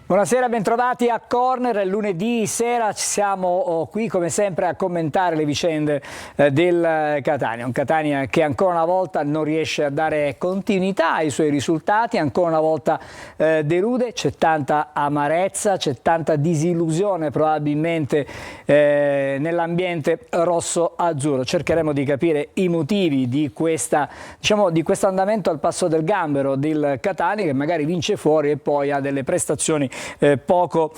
Buonasera, bentrovati a Corner. Lunedì sera siamo qui come sempre a commentare le vicende del Catania. Un Catania che ancora una volta non riesce a dare continuità ai suoi risultati, ancora una volta delude, c'è tanta amarezza, c'è tanta disillusione probabilmente nell'ambiente rosso-azzurro. Cercheremo di capire i motivi di questo andamento al passo del gambero del Catania, che magari vince fuori e poi ha delle prestazioni poco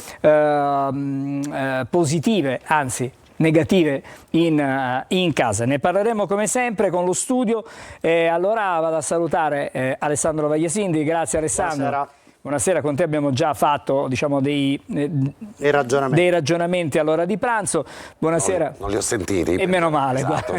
positive, anzi negative in casa. Ne parleremo come sempre con lo studio. Allora vado a salutare Alessandro Vagliasindi. Grazie Alessandro. Buonasera. Buonasera, con te abbiamo già fatto dei ragionamenti all'ora di pranzo. Buonasera. Non li ho sentiti. E meno male. Esatto,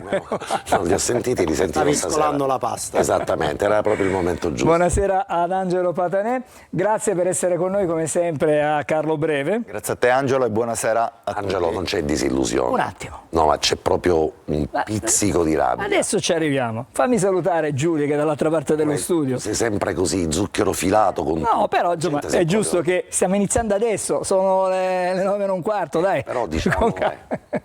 non li ho sentiti, li sentirò stasera. Stavi scolando la pasta. Esattamente, era proprio il momento giusto. Buonasera ad Angelo Patanè. Grazie per essere con noi come sempre a Carlo Breve. Grazie a te Angelo e buonasera a tutti. Angelo, non c'è disillusione. Un attimo. No, ma c'è proprio un pizzico di rabbia. Adesso ci arriviamo. Fammi salutare Giulia che è dall'altra parte dello studio. Sei sempre così, zucchero filato con No, però insomma, è giusto che stiamo iniziando adesso, sono le 9:15, dai. Però diciamo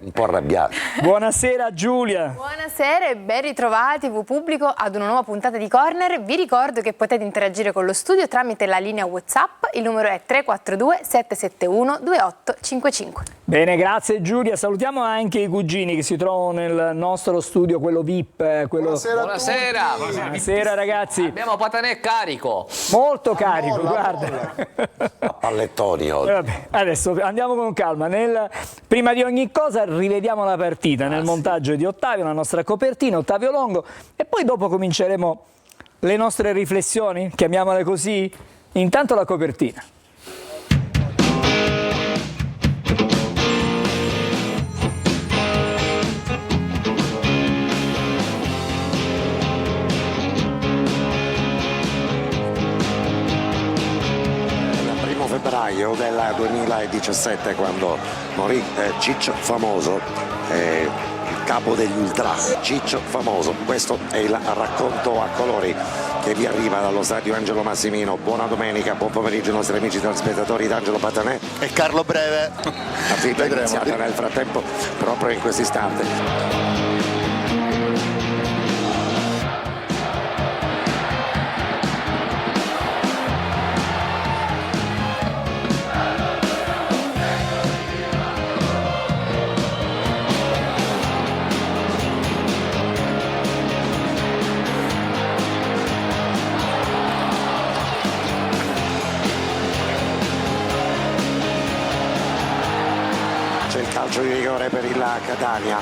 un po' arrabbiati. Buonasera Giulia. Buonasera e ben ritrovati pubblico ad una nuova puntata di Corner. Vi ricordo che potete interagire con lo studio tramite la linea WhatsApp, il numero è 342 771 2855. Bene, grazie Giulia. Salutiamo anche i cugini che si trovano nel nostro studio, quello VIP. Buonasera. Buonasera ragazzi. Abbiamo Patanè carico. Molto carico, guarda. A pallettoni oggi. Vabbè, adesso andiamo con calma. Prima di ogni cosa rivediamo la partita nel montaggio di Ottavio, la nostra copertina, Ottavio Longo, e poi dopo cominceremo le nostre riflessioni, chiamiamole così. Intanto la copertina. Febbraio del 2017, quando morì Ciccio Famoso, il capo degli Ultra. Ciccio Famoso, questo è il racconto a colori che vi arriva dallo stadio Angelo Massimino. Buona domenica, buon pomeriggio ai nostri amici telespettatori d'Angelo Patanè e Carlo Breve. La partita è iniziata nel frattempo proprio in questo istante. Calcio di rigore per il Catania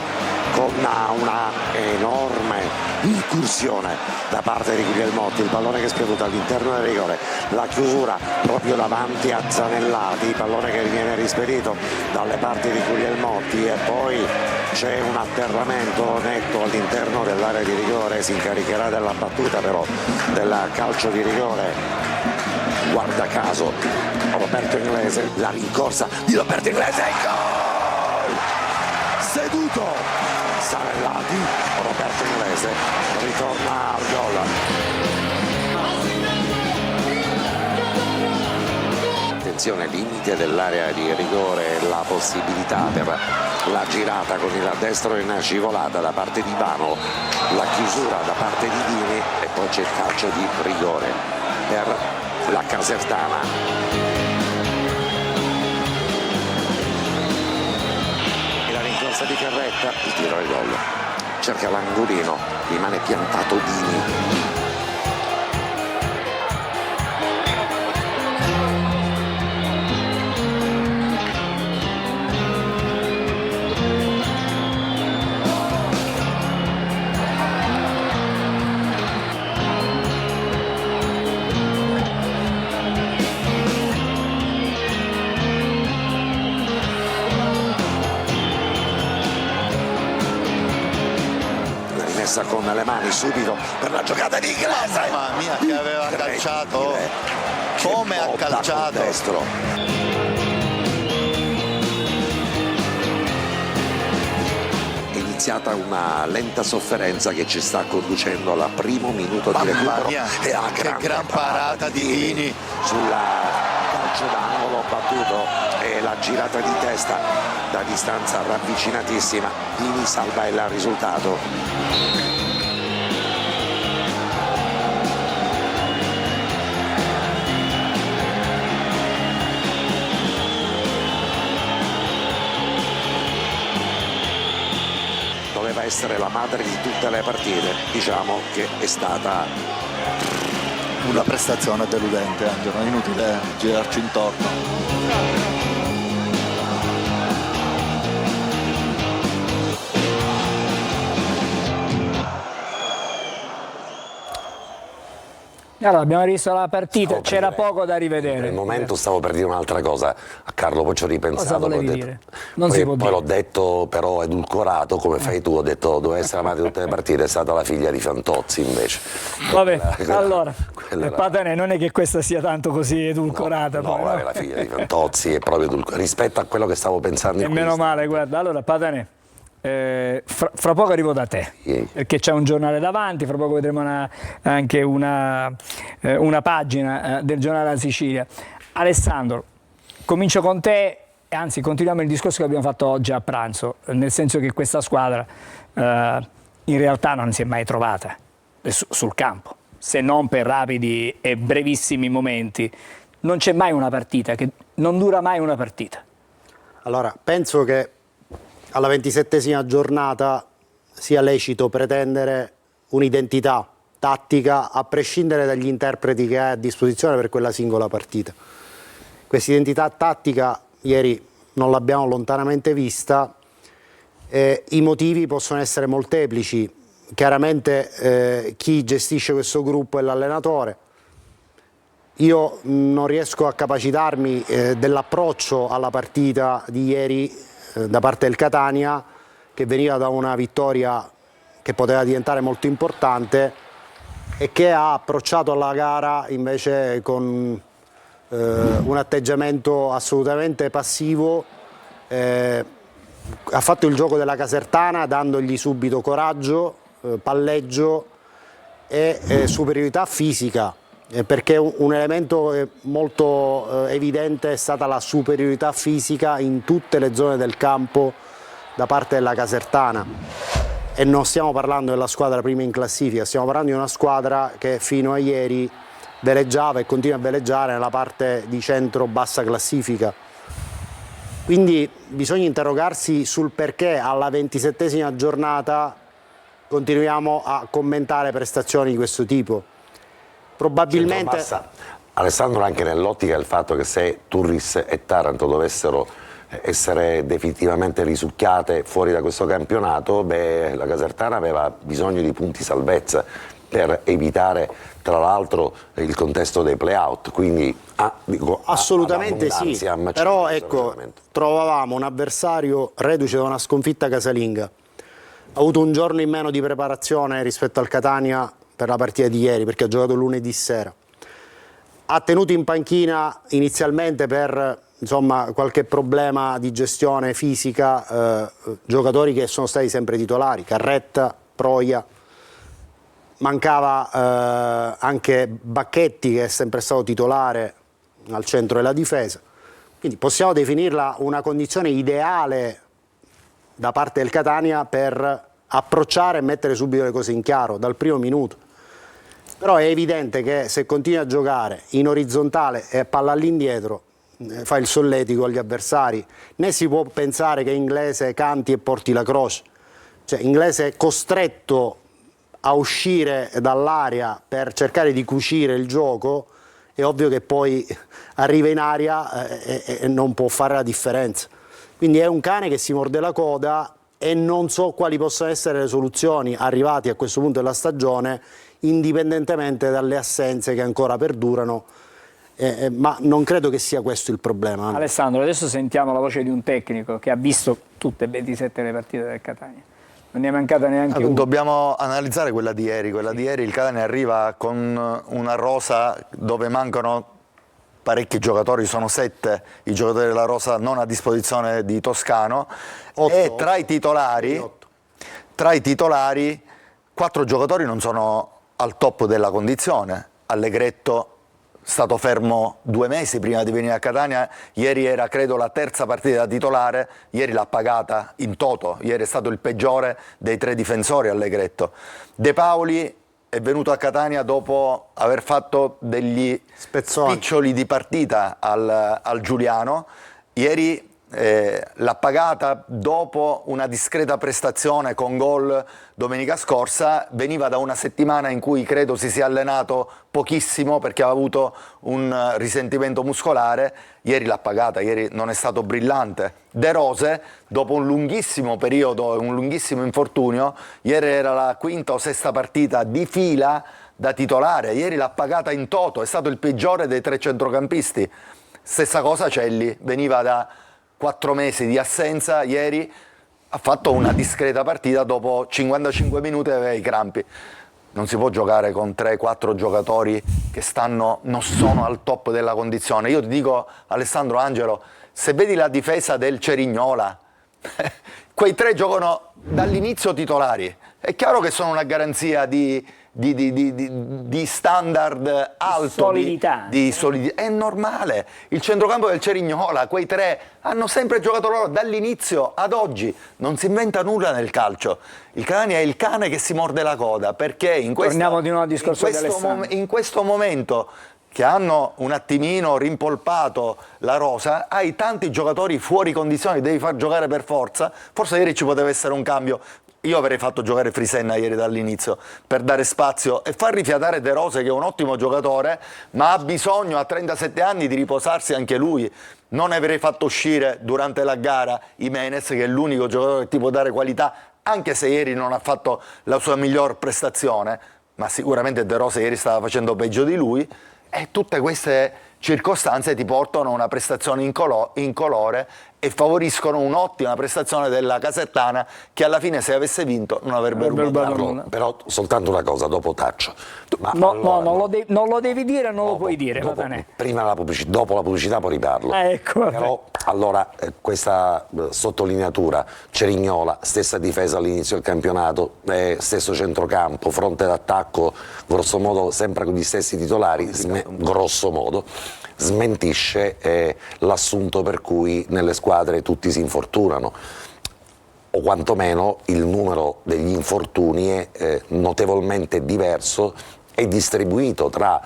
con una enorme incursione da parte di Guglielmotti, il pallone che è spieduto all'interno del rigore, la chiusura proprio davanti a Zanellati, il pallone che viene rispedito dalle parti di Guglielmotti e poi c'è un atterramento netto all'interno dell'area di rigore. Si incaricherà della battuta però del calcio di rigore, guarda caso Roberto Inglese, la rincorsa di Roberto Inglese, seduto Zanellati, Roberto Inglese ritorna al gol. Attenzione, limite dell'area di rigore, la possibilità per la girata con il destro in scivolata da parte di Vano, la chiusura da parte di Dini e poi c'è il calcio di rigore per la Casertana. Di Carretta, il tiro al gol, cerca l'angolino, rimane piantato Dini. Con le mani subito per la giocata di Inglese. Mamma mia, che aveva calciato, come ha calciato destro. iniziata una lenta sofferenza che ci sta conducendo al primo minuto di recupero. Mia, e a che gran parata di Dini sulla calcio d'angolo battuto e la girata di testa da distanza ravvicinatissima. Dini salva il risultato. Doveva essere la madre di tutte le partite, diciamo che è stata una prestazione deludente, Angelo, inutile girarci intorno. Allora, abbiamo visto la partita, c'era dire, poco da rivedere. Nel momento stavo per dire un'altra cosa a Carlo, poi ci ho ripensato. Cosa volevi poi dire? Non si può poi dire. l'ho detto però edulcorato, come fai tu, ho detto doveva essere la madre di tutte le partite, è stata la figlia di Fantozzi invece. Vabbè, Quella era- Patane, non è che questa sia tanto così edulcorata. No, poi, vabbè, la figlia di Fantozzi è proprio rispetto a quello che stavo pensando E in meno questo. male, guarda. Allora, Patane, fra poco arrivo da te, Sì. perché c'è un giornale davanti, fra poco vedremo anche una pagina del giornale della Sicilia. Alessandro, comincio con te, e anzi continuiamo il discorso che abbiamo fatto oggi a pranzo, nel senso che questa squadra in realtà non si è mai trovata sul campo, se non per rapidi e brevissimi momenti. Non c'è mai una partita, che non dura mai una partita. Allora, penso che alla 27esima giornata sia lecito pretendere un'identità tattica a prescindere dagli interpreti che hai a disposizione per quella singola partita. Questa identità tattica ieri non l'abbiamo lontanamente vista, i motivi possono essere molteplici. Chiaramente chi gestisce questo gruppo è l'allenatore. Io non riesco a capacitarmi dell'approccio alla partita di ieri da parte del Catania, che veniva da una vittoria che poteva diventare molto importante e che ha approcciato alla gara invece con un atteggiamento assolutamente passivo. Ha fatto il gioco della Casertana dandogli subito coraggio, palleggio e superiorità fisica, perché un elemento molto evidente è stata la superiorità fisica in tutte le zone del campo da parte della Casertana. E non stiamo parlando della squadra prima in classifica, stiamo parlando di una squadra che fino a ieri veleggiava e continua a veleggiare nella parte di centro-bassa classifica. Quindi bisogna interrogarsi sul perché alla 27esima giornata continuiamo a commentare prestazioni di questo tipo. Probabilmente... Alessandro, anche nell'ottica del fatto che se Turris e Taranto dovessero essere definitivamente risucchiate fuori da questo campionato, beh, la Casertana aveva bisogno di punti salvezza per evitare tra l'altro il contesto dei play-out, quindi assolutamente sì, però ecco, ragionamento. trovavamo un avversario reduce da una sconfitta casalinga, ha avuto un giorno in meno di preparazione rispetto al Catania per la partita di ieri, perché ha giocato lunedì sera, ha tenuto in panchina inizialmente per insomma qualche problema di gestione fisica giocatori che sono stati sempre titolari, Carretta, Proia. Mancava anche Bacchetti, che è sempre stato titolare al centro della difesa. Quindi possiamo definirla una condizione ideale da parte del Catania per approcciare e mettere subito le cose in chiaro dal primo minuto. Però è evidente che se continui a giocare in orizzontale e palla all'indietro fa il solletico agli avversari. Né si può pensare che Inglese canti e porti la croce. Cioè, Inglese è costretto a uscire dall'area per cercare di cucire il gioco, è ovvio che poi arriva in aria e non può fare la differenza. Quindi è un cane che si morde la coda e non so quali possano essere le soluzioni arrivati a questo punto della stagione, indipendentemente dalle assenze che ancora perdurano, ma non credo che sia questo il problema. Alessandro, adesso sentiamo la voce di un tecnico che ha visto tutte e 27 le partite del Catania. Non ne è mancata neanche una. Dobbiamo analizzare quella di ieri. Quella di ieri il Catania arriva con una rosa dove mancano parecchi giocatori, sono 7 i giocatori della rosa non a disposizione di Toscano, e tra i titolari 4 giocatori non sono al top della condizione. Allegretto stato fermo 2 mesi prima di venire a Catania, ieri era credo la terza partita da titolare, ieri l'ha pagata in toto, ieri è stato il peggiore dei 3 difensori Allegretto. De Paoli è venuto a Catania dopo aver fatto degli spiccioli di partita al Giuliano, ieri l'ha pagata dopo una discreta prestazione con gol domenica scorsa, veniva da una settimana in cui credo si sia allenato pochissimo perché aveva avuto un risentimento muscolare, ieri l'ha pagata, ieri non è stato brillante. De Rose, dopo un lunghissimo periodo, un lunghissimo infortunio, ieri era la 5ª o 6ª partita di fila da titolare, ieri l'ha pagata in toto, è stato il peggiore dei 3 centrocampisti. Stessa cosa Celli, veniva da 4 mesi di assenza, ieri ha fatto una discreta partita, dopo 55 minuti aveva i crampi. Non si può giocare con 3-4 giocatori che non sono al top della condizione. Io ti dico, Alessandro Angelo, se vedi la difesa del Cerignola, quei 3 giocano dall'inizio titolari. È chiaro che sono una garanzia di standard alto, solidità. Di solidità. È normale. Il centrocampo del Cerignola, quei 3 hanno sempre giocato loro dall'inizio ad oggi. Non si inventa nulla nel calcio. Il Catania è il cane che si morde la coda, perché in Torniamo di nuovo al discorso di Alessandro. in questo momento che hanno un attimino rimpolpato la rosa, hai tanti giocatori fuori condizioni, devi far giocare per forza. Forse ieri ci poteva essere un cambio. Io avrei fatto giocare Frisenna ieri dall'inizio per dare spazio e far rifiatare De Rose, che è un ottimo giocatore, ma ha bisogno a 37 anni di riposarsi anche lui. Non avrei fatto uscire durante la gara Jimenez, che è l'unico giocatore che ti può dare qualità, anche se ieri non ha fatto la sua miglior prestazione, ma sicuramente De Rose ieri stava facendo peggio di lui, e tutte queste circostanze ti portano a una prestazione in colore e favoriscono un'ottima prestazione della Casertana, che alla fine, se avesse vinto, non avrebbe rubato nulla. Però soltanto una cosa, dopo taccio. Ma No, allora, non lo devi dire, non lo puoi dire. Prima la pubblicità, dopo la pubblicità poi riparlo. Ecco, Però allora questa sottolineatura, Cerignola, stessa difesa all'inizio del campionato, stesso centrocampo, fronte d'attacco, grosso modo sempre con gli stessi titolari, grosso modo, smentisce l'assunto per cui nelle squadre tutti si infortunano, o quantomeno il numero degli infortuni è notevolmente diverso e distribuito tra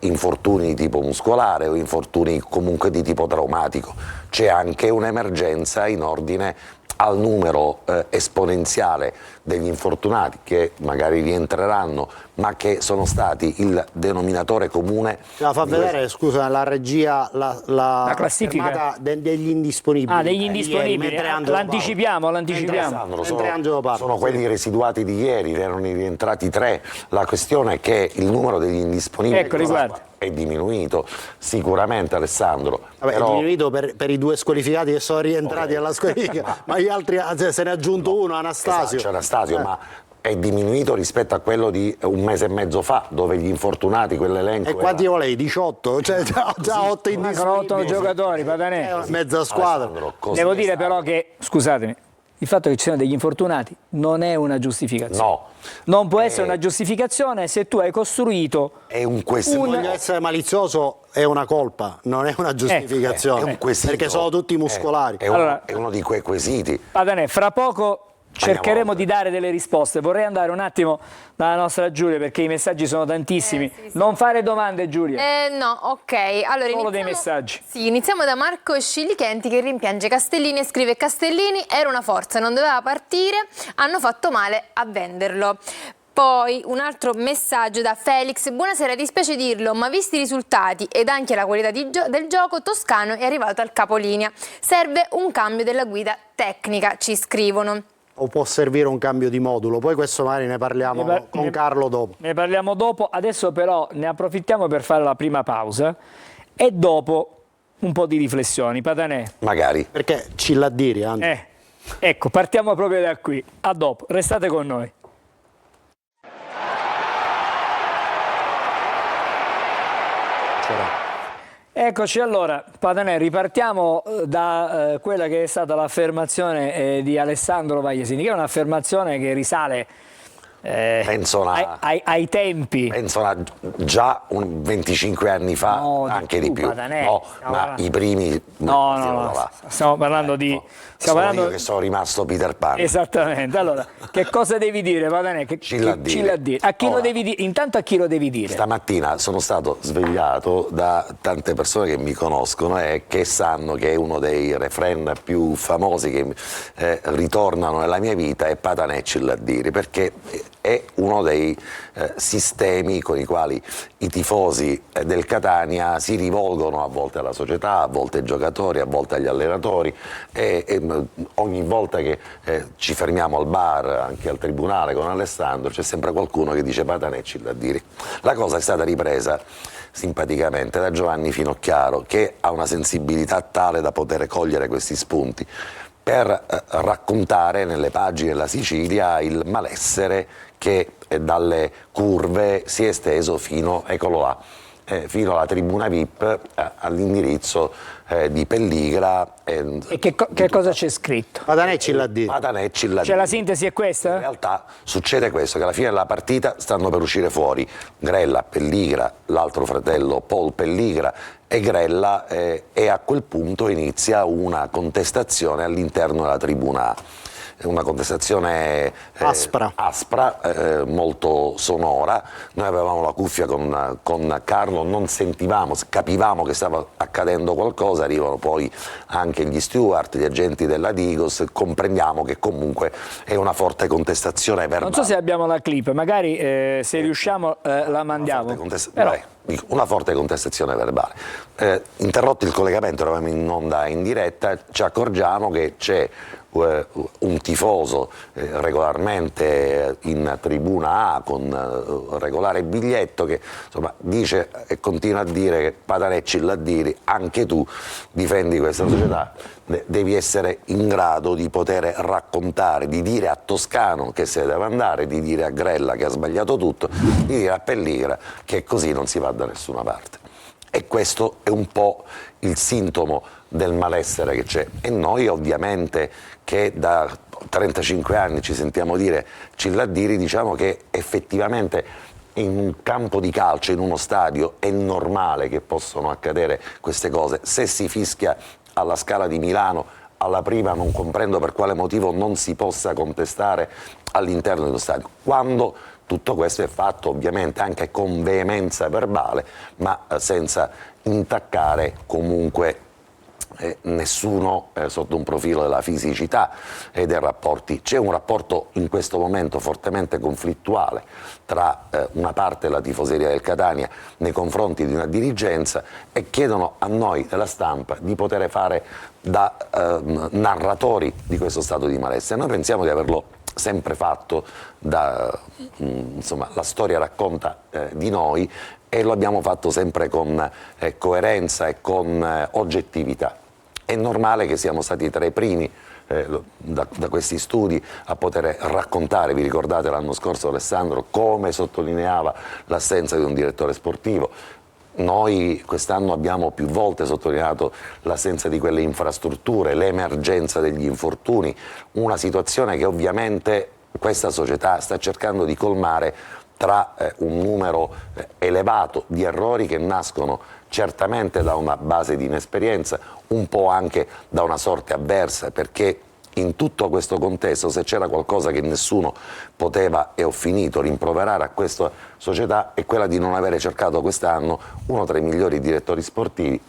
infortuni di tipo muscolare o infortuni comunque di tipo traumatico. C'è anche un'emergenza in ordine al numero esponenziale degli infortunati che magari rientreranno, ma che sono stati il denominatore comune. La fa vedere, scusa, la regia, la classifica degli indisponibili. Ah, degli indisponibili. L'anticipiamo. Sono quelli residuati di ieri, erano rientrati 3. La questione è che il numero degli indisponibili è diminuito sicuramente, Alessandro. Vabbè, però... è diminuito per i 2 squalificati che sono rientrati alla squalifica, ma gli altri, se ne è aggiunto uno, Anastasio. Esatto, c'è Anastasio, ma è diminuito rispetto a quello di un mese e mezzo fa, dove gli infortunati, quell'elenco. E quanti volevi? 18? Cioè già 8 indisponibili. 8 giocatori, Patanè. Mezza squadra. Devo dire però che, scusatemi, il fatto che ci siano degli infortunati non è una giustificazione. No. Non può essere una giustificazione se tu hai costruito Voglio essere malizioso, è una colpa, non è una giustificazione. È un quesito. Perché sono tutti muscolari. È uno di quei quesiti. Patanè, fra poco cercheremo di dare delle risposte. Vorrei andare un attimo dalla nostra Giulia, perché i messaggi sono tantissimi. Sì. Non fare domande, Giulia. No, ok. Allora, Solo dei messaggi. Sì, iniziamo da Marco Scilichenti, che rimpiange Castellini e scrive: Castellini era una forza, non doveva partire, hanno fatto male a venderlo. Poi un altro messaggio da Felix: buonasera, dispiace dirlo, ma visti i risultati ed anche la qualità del gioco, Toscano è arrivato al capolinea. Serve un cambio della guida tecnica, ci scrivono. O può servire un cambio di modulo, poi questo magari ne parliamo con Carlo dopo. Ne parliamo dopo, adesso però ne approfittiamo per fare la prima pausa e dopo un po' di riflessioni. Patanè. Magari. Perché ci l'ha dire, Andrea. Ecco, partiamo proprio da qui. A dopo, restate con noi. Eccoci, allora, Patanè, ripartiamo da quella che è stata l'affermazione di Alessandro Vagliesini, che è un'affermazione che risale Penso ai tempi. Penso già 25 anni fa, No, anche di più. Patanè. No, ma i primi... No, stiamo parlando di... Sono io che sono rimasto Peter Pan. Esattamente. Allora, che cosa devi dire, Patanè? Cilla a dire. A chi lo Ora, devi dire? Intanto a chi lo devi dire? Stamattina sono stato svegliato da tante persone che mi conoscono e che sanno che uno dei refrain più famosi che ritornano nella mia vita è Patanè Cilla a dire, perché è uno dei sistemi con i quali i tifosi del Catania si rivolgono a volte alla società, a volte ai giocatori, a volte agli allenatori e ogni volta che ci fermiamo al bar, anche al tribunale con Alessandro, c'è sempre qualcuno che dice Patanè Cilla a dire. La cosa è stata ripresa simpaticamente da Giovanni Finocchiaro, che ha una sensibilità tale da poter cogliere questi spunti per raccontare nelle pagine della Sicilia il malessere che dalle curve si è esteso fino, eccolo là, fino alla tribuna VIP all'indirizzo di Pelligra. E che cosa c'è scritto? Patanè Cilla a dire. Patanè Cilla a Cioè la dire. sintesi è In questa? realtà succede questo, che alla fine della partita stanno per uscire fuori Grella, Pelligra, l'altro fratello Paul Pelligra e Grella e a quel punto inizia una contestazione all'interno della tribuna A. Una contestazione aspra, molto sonora. Noi avevamo la cuffia con Carlo, non sentivamo, capivamo che stava accadendo qualcosa, arrivano poi anche gli steward, gli agenti della Digos, comprendiamo che comunque è una forte contestazione verbale. Non so se abbiamo la clip, magari se riusciamo la mandiamo. Una forte contestazione verbale. Interrotto il collegamento, eravamo in onda in diretta, ci accorgiamo che c'è un tifoso regolarmente in tribuna A con regolare biglietto che insomma dice e continua a dire che Patanè Cilla a dire, anche tu difendi questa società, devi essere in grado di poter raccontare, di dire a Toscano che se ne deve andare, di dire a Grella che ha sbagliato tutto, di dire a Pelligra che così non si va da nessuna parte. E questo è un po' il sintomo del malessere che c'è. E noi ovviamente che da 35 anni ci sentiamo dire Cilla a dire, diciamo che effettivamente in un campo di calcio, in uno stadio, è normale che possano accadere queste cose. Se si fischia alla Scala di Milano, alla prima non comprendo per quale motivo non si possa contestare all'interno dello stadio. Quando tutto questo è fatto ovviamente anche con veemenza verbale, ma senza intaccare comunque nessuno sotto un profilo della fisicità e dei rapporti. C'è un rapporto in questo momento fortemente conflittuale tra una parte della tifoseria del Catania nei confronti di una dirigenza e chiedono a noi della stampa di poter fare da narratori di questo stato di malessere. Noi pensiamo di averlo sempre fatto, insomma la storia racconta di noi e lo abbiamo fatto sempre con coerenza e con oggettività. È normale che siamo stati tra i primi da questi studi a poter raccontare, vi ricordate l'anno scorso Alessandro come sottolineava l'assenza di un direttore sportivo. Noi quest'anno abbiamo più volte sottolineato l'assenza di quelle infrastrutture, l'emergenza degli infortuni, una situazione che ovviamente questa società sta cercando di colmare tra un numero elevato di errori che nascono certamente da una base di inesperienza, un po' anche da una sorte avversa, perché in tutto questo contesto, se c'era qualcosa che nessuno poteva, e ho finito, rimproverare a questa società, è quella di non avere cercato quest'anno uno tra i migliori direttori sportivi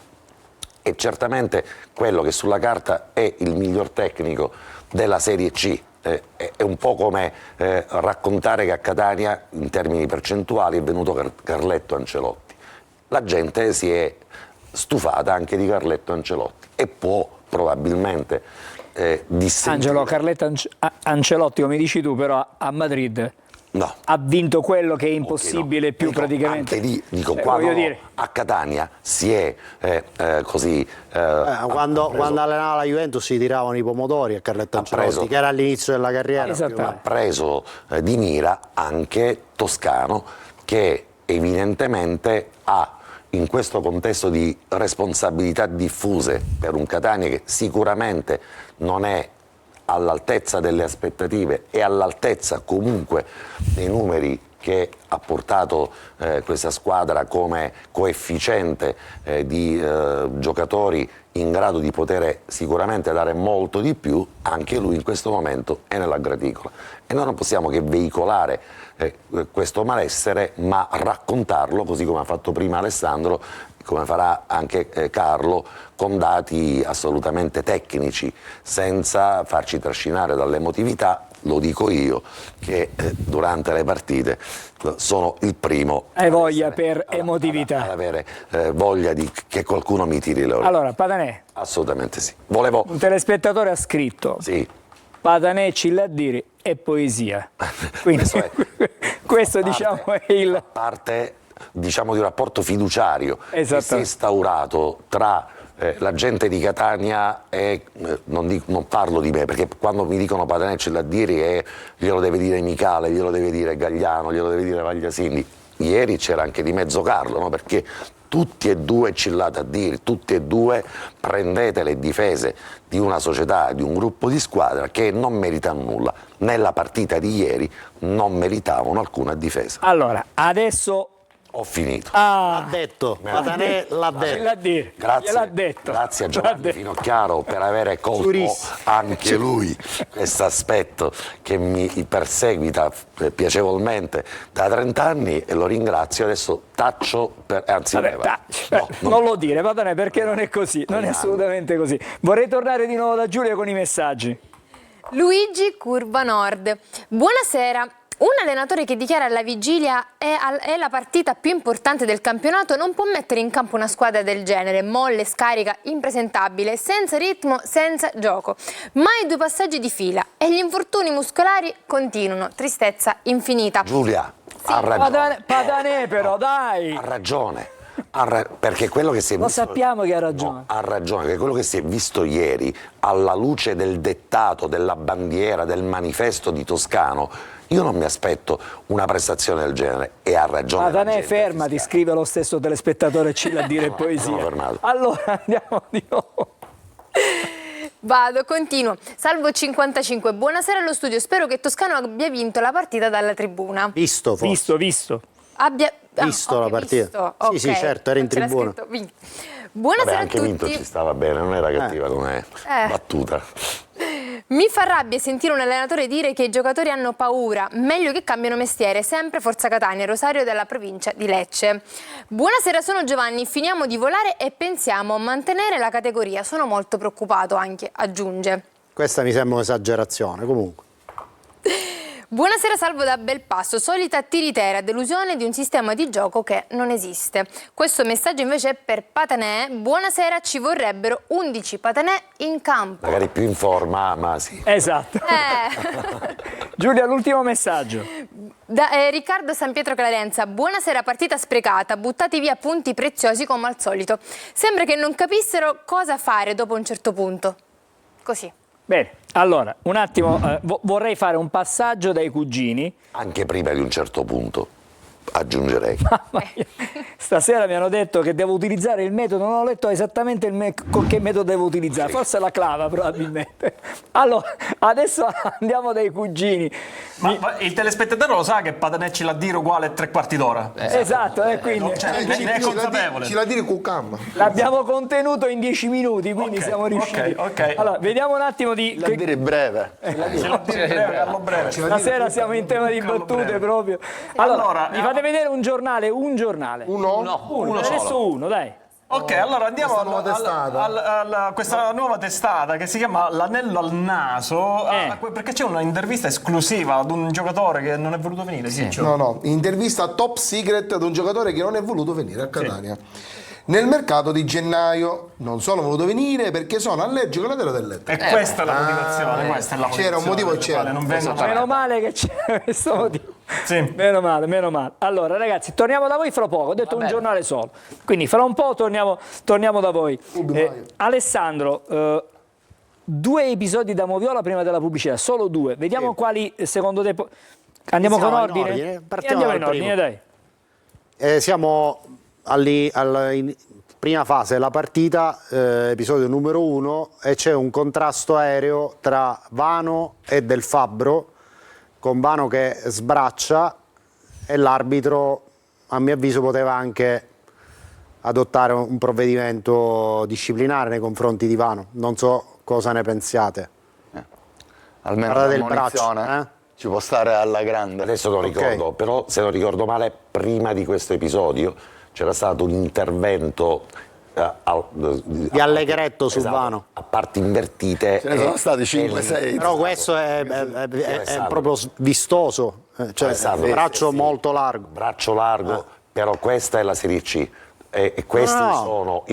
e certamente quello che sulla carta è il miglior tecnico della Serie C. È un po' come raccontare che a Catania, in termini percentuali, è venuto Carletto Ancelotti. La gente si è stufata anche di Carletto Ancelotti e può probabilmente dissentire. Carletto Ancelotti, come dici tu, però a Madrid no, ha vinto quello che è impossibile più dico, praticamente. Anche lì, dico, quando a Catania si è così... quando allenava la Juventus si tiravano i pomodori a Carletto Ancelotti, che era all'inizio della carriera. Ha preso di mira anche Toscano, che evidentemente ha in questo contesto di responsabilità diffuse per un Catania che sicuramente non è all'altezza delle aspettative e all'altezza comunque dei numeri che ha portato questa squadra come coefficiente di giocatori in grado di poter sicuramente dare molto di più, anche lui in questo momento è nella graticola. E noi non possiamo che veicolare questo malessere, ma raccontarlo, così come ha fatto prima Alessandro, come farà anche Carlo, con dati assolutamente tecnici, senza farci trascinare dall'emotività. Lo dico io, che durante le partite sono il primo Hai voglia per emotività. ad avere voglia di che qualcuno mi tiri le orecchie. Allora, Patanè, Assolutamente sì. Volevo... un telespettatore ha scritto: Sì. Patanè Cilladdiri è poesia. Quindi questo diciamo è il... parte, diciamo, di un rapporto fiduciario che si è Esattamente. instaurato tra la gente di Catania e non parlo di me, perché quando mi dicono Patanè Cilladdiri glielo deve dire Micale, glielo deve dire Gagliano, glielo deve dire Vagliasini. Ieri c'era anche di mezzo Carlo, no? Perché tutti e due Cillate a dire, tutti e due prendete le difese di una società, di un gruppo di squadra che non meritano nulla. Nella partita di ieri non meritavano alcuna difesa. Allora, adesso... Ho finito. L'ha detto, Patanè l'ha detto. Cilladdiri, gliel'ha detto. Grazie a L'ha Giovanni detto. Finocchiaro per avere colto Giurista. anche lui questo aspetto che mi perseguita piacevolmente da 30 anni, e lo ringrazio. Adesso taccio, anzi Vabbè, leva. non lo dire, Patanè, perché non è così, non è assolutamente così. Vorrei tornare di nuovo da Giulia con i messaggi. Luigi Curva Nord. Buonasera. Un allenatore che dichiara alla vigilia è la partita più importante del campionato non può mettere in campo una squadra del genere, molle, scarica, impresentabile, senza ritmo, senza gioco. Mai 2 passaggi di fila e gli infortuni muscolari continuano. Tristezza infinita. Giulia, ha ragione. Patanè però, dai! Ha ragione. Perché quello che si è Lo visto, sappiamo che ha ragione. No, ha ragione, perché quello che si è visto ieri, alla luce del dettato, della bandiera, del manifesto di Toscano, io non mi aspetto una prestazione del genere, e ha ragione. la Patanè, gente fermati, fiscale. scrive lo stesso telespettatore Cilladdiri e poesia. sono fermato. Allora, andiamo di nuovo. Vado, continuo. Salvo 55. Buonasera allo studio. Spero che Toscano abbia vinto la partita dalla tribuna. Visto, forse. Visto. Abbia Visto la partita. visto. Sì, sì, Ok. certo, era in C'era tribuna. scritto vinto. Vabbè, Buonasera anche a vinto tutti. ci stava bene, non era cattiva come battuta. Mi fa rabbia sentire un allenatore dire che i giocatori hanno paura, meglio che cambiano mestiere, sempre Forza Catania, Rosario della provincia di Lecce. Buonasera, sono Giovanni, finiamo di volare e pensiamo a mantenere la categoria, sono molto preoccupato anche, aggiunge. Questa mi sembra un'esagerazione, comunque. Buonasera, Salvo da Belpasso, solita tiritera, delusione di un sistema di gioco che non esiste. Questo messaggio invece è per Patanè. Buonasera, ci vorrebbero 11 Patanè in campo. Magari più in forma, ma sì. Esatto. Giulia, l'ultimo messaggio. Riccardo San Pietro Clarenza, buonasera, partita sprecata, buttati via punti preziosi come al solito. Sembra che non capissero cosa fare dopo un certo punto. Così. Bene, allora, un attimo, vorrei fare un passaggio dai cugini. Anche prima di un certo punto, aggiungerei. Mamma mia. Stasera mi hanno detto che devo utilizzare il metodo, non ho letto esattamente con che metodo devo utilizzare, forse la clava probabilmente. Allora, adesso andiamo dai cugini. Ma il telespettatore lo sa che Patanè Cilladdiri uguale 3/4 d'ora? Esatto, quindi Ne è consapevole. Cilladdiri Cucam. l'abbiamo contenuto in 10 minuti, quindi siamo riusciti. ok. Allora, vediamo un attimo di... Cilladdiri breve. Cilladdiri breve, Carlo breve. Stasera siamo in tema di Carlo battute breve. proprio. Allora, mi fate vedere un giornale? Uno Adesso solo. uno, dai. Ok, allora andiamo Questa nuova testata. questa nuova testata che si chiama L'anello al naso, perché c'è una intervista esclusiva ad un giocatore che non è voluto venire, Ciccio. No, intervista top secret ad un giocatore che non è voluto venire a Catania. Nel mercato di gennaio non sono voluto venire perché sono allergico alla tela del letto. E questa è la motivazione, questa è la C'era un motivo e motivazione per c'era. la quale non vengono Meno male che c'è questo motivo. Sì. Meno male. Allora, ragazzi, torniamo da voi fra poco. Ho detto un giornale solo. Quindi, fra un po' torniamo da voi. Alessandro, 2 episodi da Moviola prima della pubblicità, solo 2. Vediamo quali, secondo te. Andiamo con Iniziamo in ordine? ordine? Partiamo Andiamo in dal ordine, primo. dai. Siamo prima fase della partita, episodio numero 1, e c'è un contrasto aereo tra Vano e Del Fabbro, con Vano che sbraccia e l'arbitro, a mio avviso, poteva anche adottare un provvedimento disciplinare nei confronti di Vano. Non so cosa ne pensiate. Almeno Guardate la il braccio, munizione ci può stare alla grande. Adesso non ricordo, però se non ricordo male, prima di questo episodio c'era stato un intervento Di Allegretto su esatto, Vano. a parti invertite. Ce ne sono stati 5-6. Però questo è proprio vistoso, cioè Alessandro, braccio sì, molto largo. Braccio largo, però questa è la Serie C e questi No. sono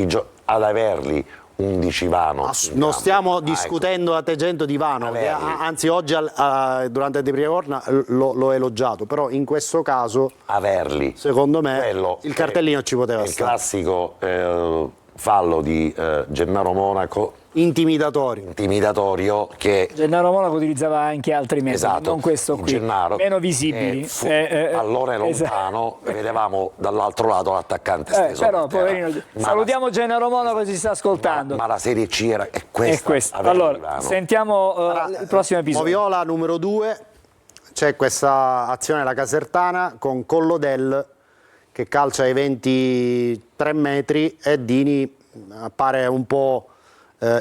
ad averli 11 Vano. Non stiamo ecco. discutendo atteggiamento di Vano, che Averli. anzi oggi durante il prima corna l'ho elogiato, però in questo caso Averli. secondo me Quello il cartellino ci poteva è il stare. classico fallo di Gennaro Monaco, intimidatorio, che Gennaro Monaco utilizzava anche altri metodi, esatto, non questo qui, Gennaro, meno visibili. allora lontano, vedevamo dall'altro lato l'attaccante steso. Però, per terra. poverino, Ma salutiamo Gennaro Monaco, si sta ascoltando. Ma la Serie C è questa. È questo. Averli Allora, Vano. sentiamo il prossimo episodio. Moviola numero 2, c'è questa azione della Casertana con Collodel che calcia ai 23 metri e Dini appare un po'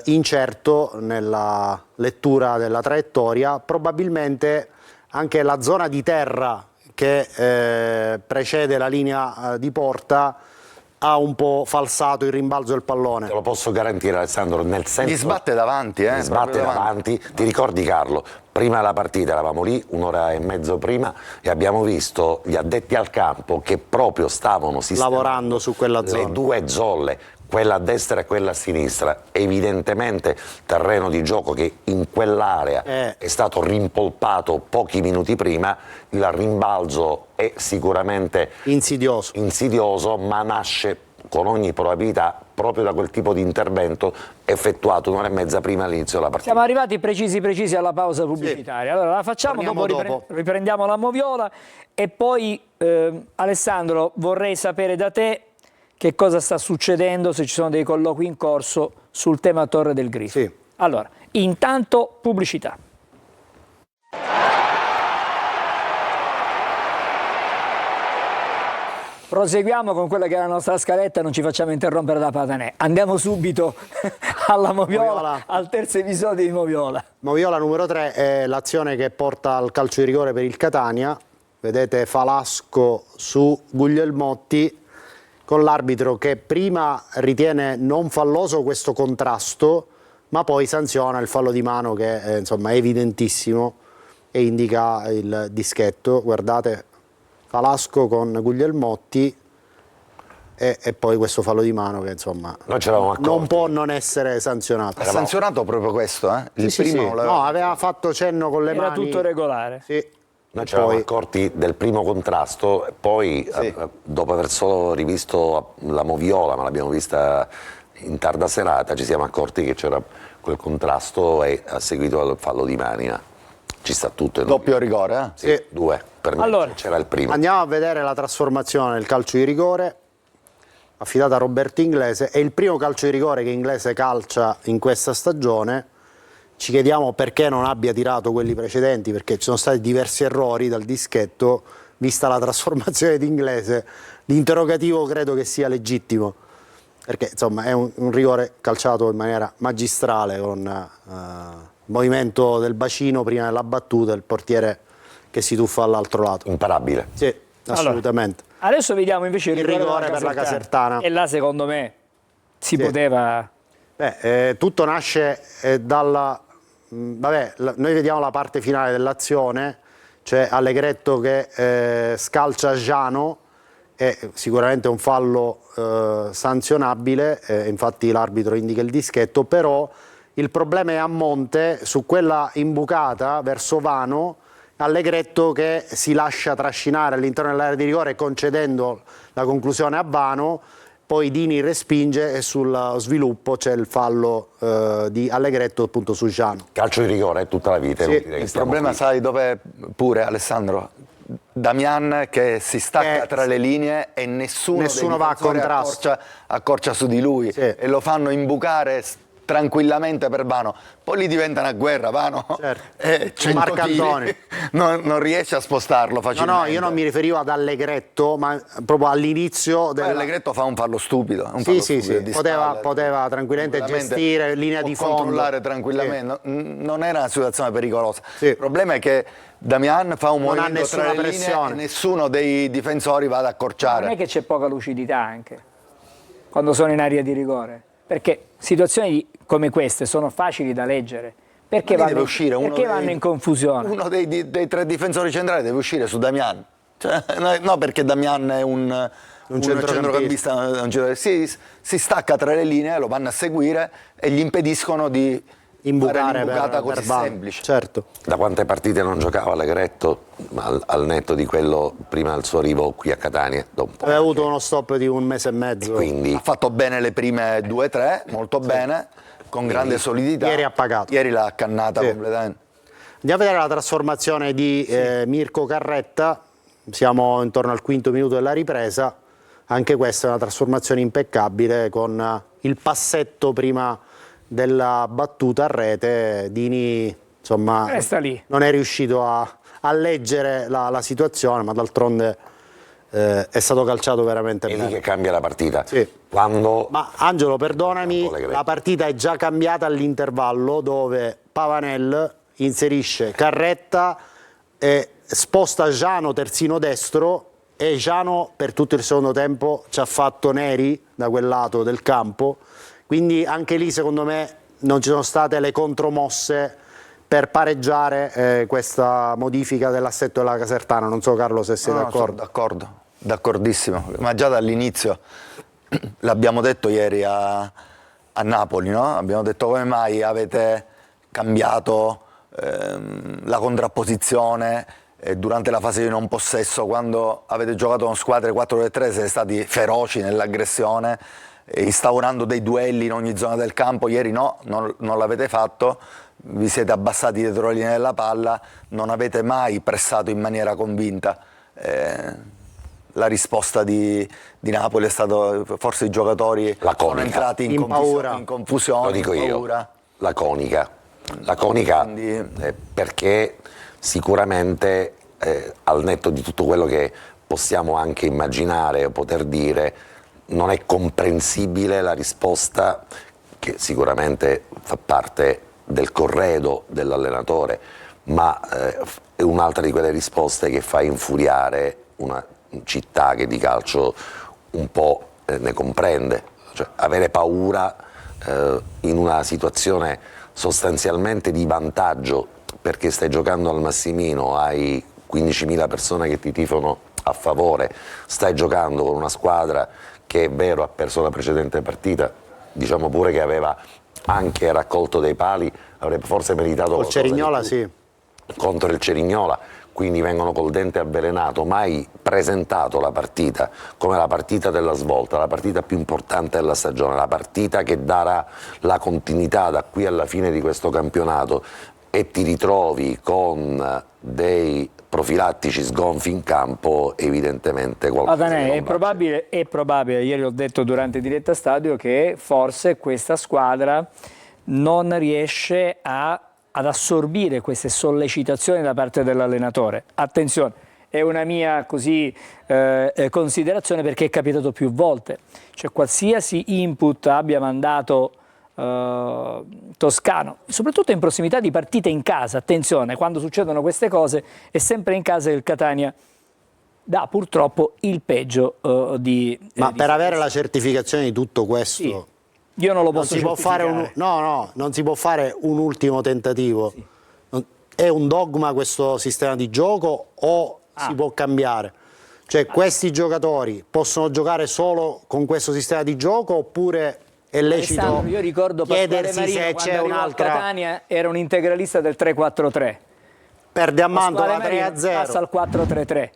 incerto nella lettura della traiettoria, probabilmente anche la zona di terra che precede la linea di porta ha un po' falsato il rimbalzo del pallone. Te lo posso garantire, Alessandro, nel senso... Gli sbatte davanti, Gli sbatte proprio davanti. Ti ricordi, Carlo? Prima della partita eravamo lì, un'ora e mezzo prima, e abbiamo visto gli addetti al campo che proprio stavano lavorando su quella zona. le due zolle, quella a destra e quella a sinistra. Evidentemente terreno di gioco che in quell'area è stato rimpolpato pochi minuti prima. Il rimbalzo è sicuramente insidioso, ma nasce con ogni probabilità proprio da quel tipo di intervento effettuato un'ora e mezza prima dell'inizio della partita. Siamo arrivati precisi alla pausa pubblicitaria. Allora la facciamo, dopo riprendiamo la moviola e poi Alessandro, vorrei sapere da te che cosa sta succedendo, se ci sono dei colloqui in corso sul tema Torre del Grifo. Sì. Allora, intanto pubblicità. Proseguiamo con quella che è la nostra scaletta, non ci facciamo interrompere da Patanè. Andiamo subito alla Moviola, al terzo episodio di Moviola. Moviola numero 3 è l'azione che porta al calcio di rigore per il Catania. Vedete Falasco su Guglielmotti, con l'arbitro che prima ritiene non falloso questo contrasto, ma poi sanziona il fallo di mano che insomma, è evidentissimo e indica il dischetto. Guardate, Falasco con Guglielmotti e poi questo fallo di mano che insomma non può non essere sanzionato. Ha sanzionato proprio questo, eh? Il primo No, aveva fatto cenno con le mani. Era tutto regolare. Sì. Noi ci eravamo accorti del primo contrasto, poi dopo aver solo rivisto la Moviola, ma l'abbiamo vista in tarda serata, ci siamo accorti che c'era quel contrasto e ha seguito il fallo di Manina. Ci sta tutto. Doppio rigore, eh? Sì, due. Per me allora, c'era il primo. Andiamo a vedere la trasformazione del calcio di rigore affidata a Roberto Inglese. È il primo calcio di rigore che Inglese calcia in questa stagione. Ci chiediamo perché non abbia tirato quelli precedenti, perché ci sono stati diversi errori dal dischetto, vista la trasformazione di Inglese. L'interrogativo credo che sia legittimo, perché insomma è un rigore calciato in maniera magistrale con movimento del bacino prima della battuta, il portiere che si tuffa all'altro lato. Imparabile. Sì, assolutamente. Allora, adesso vediamo invece il rigore per la Casertana. E là secondo me si poteva... Tutto nasce dalla... noi vediamo la parte finale dell'azione, c'è Allegretto che scalcia Giano, è sicuramente un fallo sanzionabile, infatti l'arbitro indica il dischetto, però il problema è a monte, su quella imbucata verso Vano, Allegretto che si lascia trascinare all'interno dell'area di rigore concedendo la conclusione a Vano, poi Dini respinge e sul sviluppo c'è il fallo di Allegretto appunto su Giano. Calcio di rigore tutta la vita. Sì, è inutile che Il stiamo problema qui. sai dove pure, Alessandro? Damian che si stacca tra le linee e nessuno va a contrasto. accorcia su di lui, Sì. e lo fanno imbucare tranquillamente per Vano. Poi lì diventa una guerra, Vano Certo. 100 Marcantoni. chili, non riesce a spostarlo No, facilmente. no, io non mi riferivo ad Allegretto, ma proprio all'inizio Poi Allegretto fa un fallo stupido. Sì, poteva tranquillamente gestire linea di fondo. Controllare tranquillamente. Non era una situazione pericolosa. Sì. Il problema è che Damian fa un Non ha movimento tra nessuna le linee pressione. e nessuno dei difensori va ad accorciare. Non è che c'è poca lucidità anche quando sono in area di rigore, perché situazioni come queste sono facili da leggere. Perché Ma lì vanno, deve uscire uno perché vanno in confusione? Uno dei tre difensori centrali deve uscire su Damian. Cioè, no, perché Damian è un centrocampista, si stacca tra le linee, lo vanno a seguire e gli impediscono di Imbucare fare l'imbucata per così Vano. semplice. Certo. Da quante partite non giocava Allegretto, al netto di quello prima del suo arrivo qui a Catania? Da un po'. Aveva avuto uno stop di 1 mese e mezzo. Quindi Ha fatto bene le prime 2-3, molto bene, con grande solidità. Ieri ha pagato. Ieri l'ha accannata Sì. completamente. Andiamo a vedere la trasformazione di Mirko Carretta, siamo intorno al quinto minuto della ripresa, anche questa è una trasformazione impeccabile con il passetto prima della battuta a rete. Dini insomma Resta lì. non è riuscito a leggere la situazione, ma d'altronde è stato calciato veramente è lì bene. che cambia la partita. Sì. Quando Ma Angelo, perdonami, Allegretto. la partita è già cambiata all'intervallo, dove Pavanel inserisce Carretta e sposta Giano terzino destro, e Giano per tutto il secondo tempo ci ha fatto neri da quel lato del campo, quindi anche lì secondo me non ci sono state le contromosse per pareggiare questa modifica dell'assetto della Casertana. Non so Carlo se sei No, d'accordo. sono d'accordissimo, ma già dall'inizio l'abbiamo detto ieri a Napoli, no? Abbiamo detto: come mai avete cambiato la contrapposizione durante la fase di non possesso, quando avete giocato con squadre 4-3, siete stati feroci nell'aggressione, instaurando dei duelli in ogni zona del campo. Ieri no, non l'avete fatto, vi siete abbassati dietro la linea della palla, non avete mai pressato in maniera convinta. La risposta di Napoli è stato, forse i giocatori sono Laconica. entrati In paura. in confusione, lo dico in io, paura. laconica, Quindi- perché sicuramente al netto di tutto quello che possiamo anche immaginare o poter dire, non è comprensibile la risposta, che sicuramente fa parte del corredo dell'allenatore, ma è un'altra di quelle risposte che fa infuriare una città che di calcio un po' ne comprende. Cioè, avere paura in una situazione sostanzialmente di vantaggio, perché stai giocando al Massimino, hai 15.000 persone che ti tifano a favore, stai giocando con una squadra che è vero ha perso la precedente partita, diciamo pure che aveva anche raccolto dei pali, avrebbe forse meritato Col qualcosa di Cerignola più sì. contro il Cerignola, quindi vengono col dente avvelenato, ma hai presentato la partita come la partita della svolta, la partita più importante della stagione, la partita che darà la continuità da qui alla fine di questo campionato, e ti ritrovi con dei profilattici sgonfi in campo, evidentemente qualcosa che non va. È probabile, ieri ho detto durante diretta stadio, che forse questa squadra non riesce ad assorbire queste sollecitazioni da parte dell'allenatore. Attenzione, è una mia considerazione, perché è capitato più volte. Cioè, qualsiasi input abbia mandato Toscano, soprattutto in prossimità di partite in casa, attenzione, quando succedono queste cose è sempre in casa che il Catania dà purtroppo il peggio Ma per avere la certificazione di tutto questo, Sì. Io non lo non posso si può fare certificare. non si può fare un ultimo tentativo. È un dogma questo sistema di gioco o si può cambiare? Cioè, questi giocatori possono giocare solo con questo sistema di gioco, oppure è lecito Alessandro, io ricordo Pasquale chiedersi Marino, se quando c'è arrivò a un'altra? Catania era un integralista del 3-4-3. Perde a Mantova Pasquale Marino passa 3-0. al 4-3-3.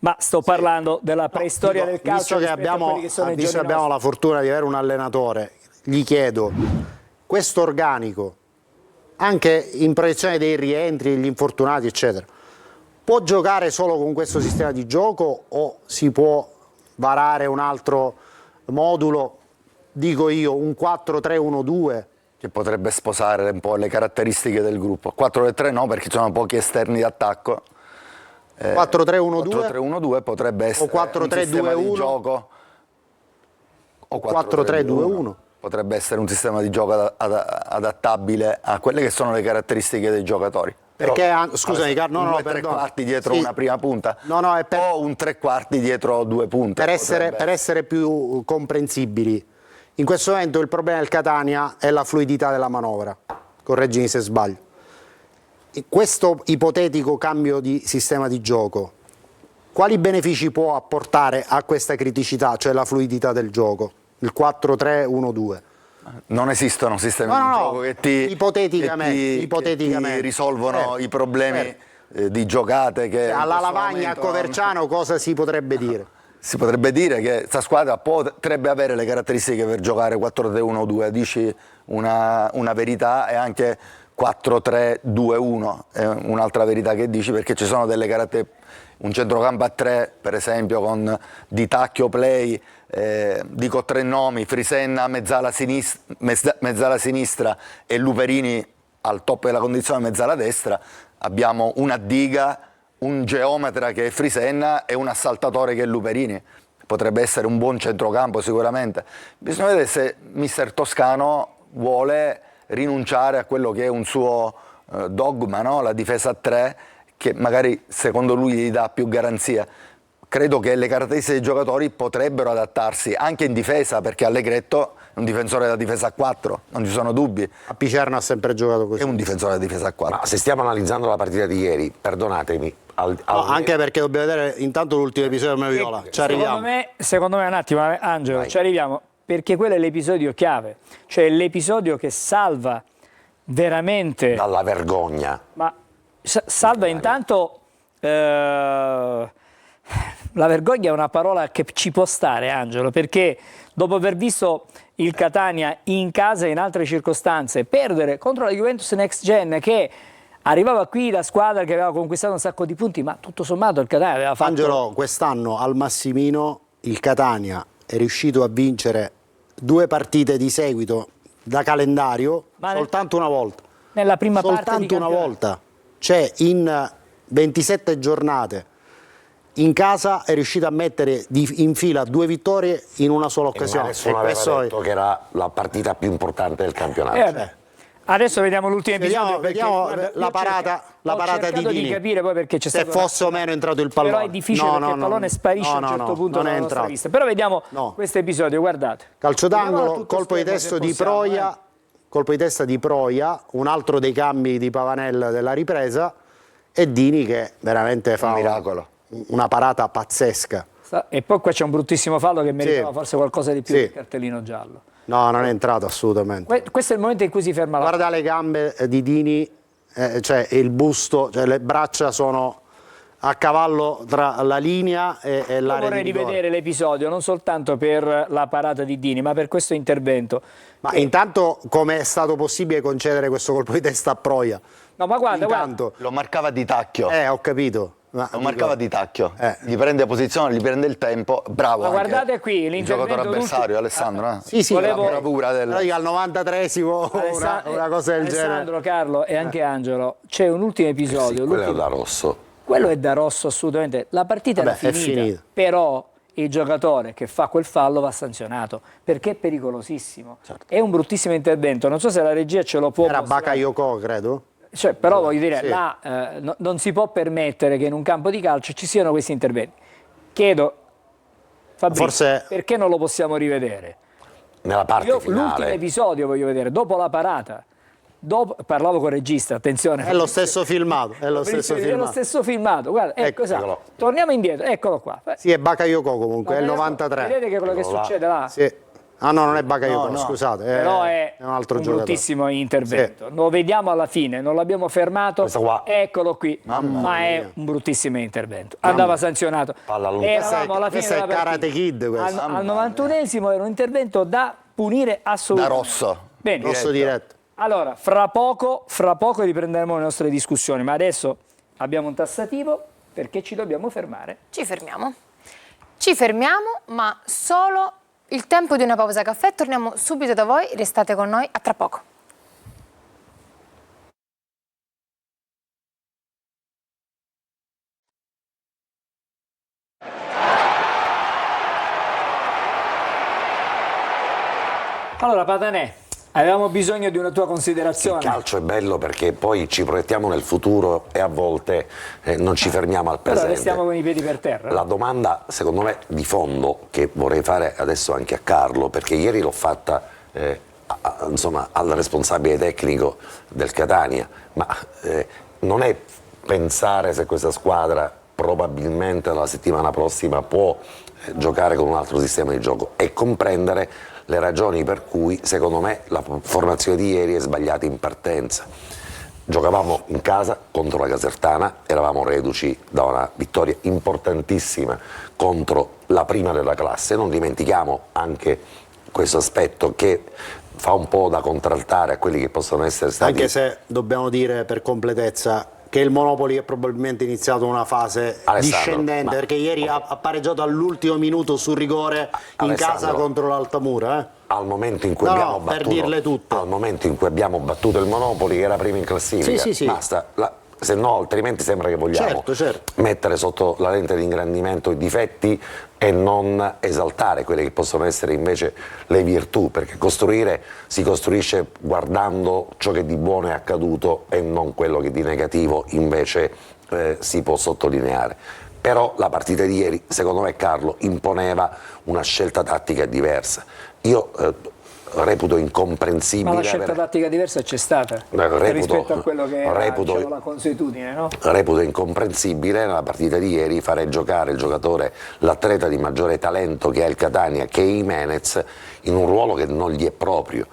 Ma sto parlando della preistoria del calcio, Visto che rispetto a abbiamo, quelli che sono i visto che giorni abbiamo nostri. la fortuna di avere un allenatore, gli chiedo, questo organico, anche in proiezione dei rientri, gli infortunati eccetera, può giocare solo con questo sistema di gioco o si può varare un altro modulo, dico io, un 4-3-1-2? Che potrebbe sposare un po' le caratteristiche del gruppo. 4-3 no, perché ci sono pochi esterni d'attacco. 4-3-1-2? 4-3-1-2 potrebbe essere o un sistema di 4-3-2-1? gioco. O 4-3-2-1? Potrebbe essere un sistema di gioco adattabile a quelle che sono le caratteristiche dei giocatori. Perché, scusami Carlo, un 3 quarti dietro una prima punta o un 3 quarti dietro 2 punte. Per essere più comprensibili, in questo momento il problema del Catania è la fluidità della manovra, correggimi se sbaglio. Questo ipotetico cambio di sistema di gioco, quali benefici può apportare a questa criticità, cioè la fluidità del gioco, il 4-3-1-2? Non esistono sistemi di gioco che ti risolvono i problemi di giocate. Che alla Lavagna a Coverciano cosa si potrebbe dire? Si potrebbe dire che questa squadra potrebbe avere le caratteristiche per giocare 4-3-1-2, dici una verità, e anche 4-3-2-1 è un'altra verità che dici, perché ci sono delle caratteristiche, un centrocampo a 3 per esempio con Di Tacchio Play, dico 3 nomi, Frisenna mezzala sinistra e Luperini al top della condizione mezzala destra, abbiamo una diga, un geometra che è Frisenna e un assaltatore che è Luperini. Potrebbe essere un buon centrocampo sicuramente. Bisogna vedere se mister Toscano vuole rinunciare a quello che è un suo dogma, no? La difesa a 3, che magari secondo lui gli dà più garanzia. Credo che le caratteristiche dei giocatori potrebbero adattarsi anche in difesa, perché Allegretto è un difensore della difesa a 4, non ci sono dubbi. A Picerno ha sempre giocato così. È un difensore della difesa a 4. Ma se stiamo analizzando la partita di ieri, perdonatemi, No, anche perché dobbiamo vedere intanto l'ultimo episodio del Viola. Ci arriviamo. Secondo me un attimo, Angelo, Vai. ci arriviamo, perché quello è l'episodio chiave, cioè l'episodio che salva veramente... dalla vergogna. Ma salva intanto... la vergogna è una parola che ci può stare, Angelo, perché dopo aver visto il Catania in casa e in altre circostanze perdere contro la Juventus Next Gen, che arrivava qui la squadra che aveva conquistato un sacco di punti, ma tutto sommato il Catania aveva fatto... Angelo, quest'anno al Massimino il Catania è riuscito a vincere 2 partite di seguito da calendario soltanto una volta. Nella prima parte di soltanto una campionato. volta. Cioè in 27 giornate in casa è riuscito a mettere in fila 2 vittorie in una sola occasione. Nessuno aveva questo detto che era la partita più importante del campionato. Adesso vediamo l'ultimo episodio. Vediamo perché, la parata di Dini. Di capire poi perché c'è se stato fosse o meno entrato il pallone. Però è difficile perché il pallone sparisce a un certo punto non è dalla nostra entrato. vista. Però vediamo questo episodio, guardate. Calcio Vediamolo a d'angolo, tutto colpo di schermo, testa se di possiamo, Proia, colpo di testa di Proia, un altro dei cambi di Pavanel della ripresa, e Dini che veramente fa un miracolo. Una parata pazzesca. E poi qua c'è un bruttissimo fallo che meritava forse qualcosa di più del cartellino giallo. No, non è entrato assolutamente. Questo è il momento in cui si ferma la Guarda le gambe di Dini, cioè il busto, cioè le braccia sono a cavallo tra la linea e l'area Vorrei di rigore. rivedere l'episodio non soltanto per la parata di Dini, ma per questo intervento. Ma intanto come è stato possibile concedere questo colpo di testa a Proia? No, ma guarda, Intanto, Lo marcava Di Tacchio. ho capito. Ma Lo marcava Di Tacchio. Gli prende posizione, gli prende il tempo. Bravo. Ma anche guardate qui, il l'intervento giocatore avversario, Alessandro. sì, volevo- la bravura del... al 93esimo una cosa del genere. Alessandro, Carlo e anche Angelo, c'è un ultimo episodio. Quello è l'ultimo- da rosso. Quello è da rosso assolutamente. La partita Vabbè, era è finita. però il giocatore che fa quel fallo va sanzionato perché è pericolosissimo. È un bruttissimo intervento. Non so se la regia ce lo può Era mostrare. Bakayoko, credo. Cioè, però voglio dire, Sì. là, non si può permettere che in un campo di calcio ci siano questi interventi. Chiedo, Fabrizio, Forse- perché non lo possiamo rivedere? Nella parte Io l'ultimo finale. episodio voglio vedere, dopo la parata. Parlavo con il regista, attenzione. È lo stesso filmato. È lo stesso È lo filmato. stesso filmato, guarda, ecco, esatto. Eccolo. Torniamo indietro, eccolo qua. Sì, è Bakayoko comunque, è il 93. Vedete che quello che Eccolo là. succede là? Sì. Ah no, non è Bakayoko, No, no. scusate. Però è un altro un giocatore. bruttissimo intervento. Lo vediamo alla fine, non l'abbiamo fermato. Questo qua. Eccolo qui. Ma è un bruttissimo intervento. Andava sanzionato. Palla lunga. Eravamo alla fine Questo è della partita. Karate Kid, questo. Al 91esimo era un intervento da punire Da assolutamente. rosso. Bene. Rosso diretto. Allora, fra poco riprenderemo le nostre discussioni, ma adesso abbiamo un tassativo perché ci dobbiamo fermare. Ci fermiamo, ma solo il tempo di una pausa caffè. Torniamo subito da voi, restate con noi, a tra poco. Allora Patanè, avevamo bisogno di una tua considerazione. Il calcio è bello perché poi ci proiettiamo nel futuro e a volte non ci fermiamo al presente. Però restiamo con i piedi per terra. La domanda, secondo me, di fondo, che vorrei fare adesso anche a Carlo, perché ieri l'ho fatta insomma, al responsabile tecnico del Catania, ma non è pensare se questa squadra probabilmente la settimana prossima può giocare con un altro sistema di gioco, è comprendere le ragioni per cui, secondo me, la formazione di ieri è sbagliata in partenza. Giocavamo in casa contro la Casertana, eravamo reduci da una vittoria importantissima contro la prima della classe, non dimentichiamo anche questo aspetto che fa un po' da contraltare a quelli che possono essere stati... Anche se dobbiamo dire per completezza che il Monopoli è probabilmente iniziato una fase discendente, perché ieri ha pareggiato all'ultimo minuto sul rigore in casa contro l'Altamura. Al momento in cui abbiamo battuto, per dirle tutte. Al momento in cui abbiamo battuto il Monopoli, che era primo in classifica, sì. basta. Se no, altrimenti sembra che vogliamo mettere sotto la lente di ingrandimento i difetti e non esaltare quelle che possono essere invece le virtù, perché costruire si costruisce guardando ciò che di buono è accaduto e non quello che di negativo invece si può sottolineare. Però la partita di ieri, secondo me, Carlo, imponeva una scelta tattica diversa. Io reputo incomprensibile... Ma la scelta tattica diversa c'è stata rispetto a quello che era diciamo, la consuetudine, no? Reputo incomprensibile nella partita di ieri fare giocare il giocatore, l'atleta di maggiore talento che ha il Catania, che è Jimenez, in un ruolo che non gli è proprio.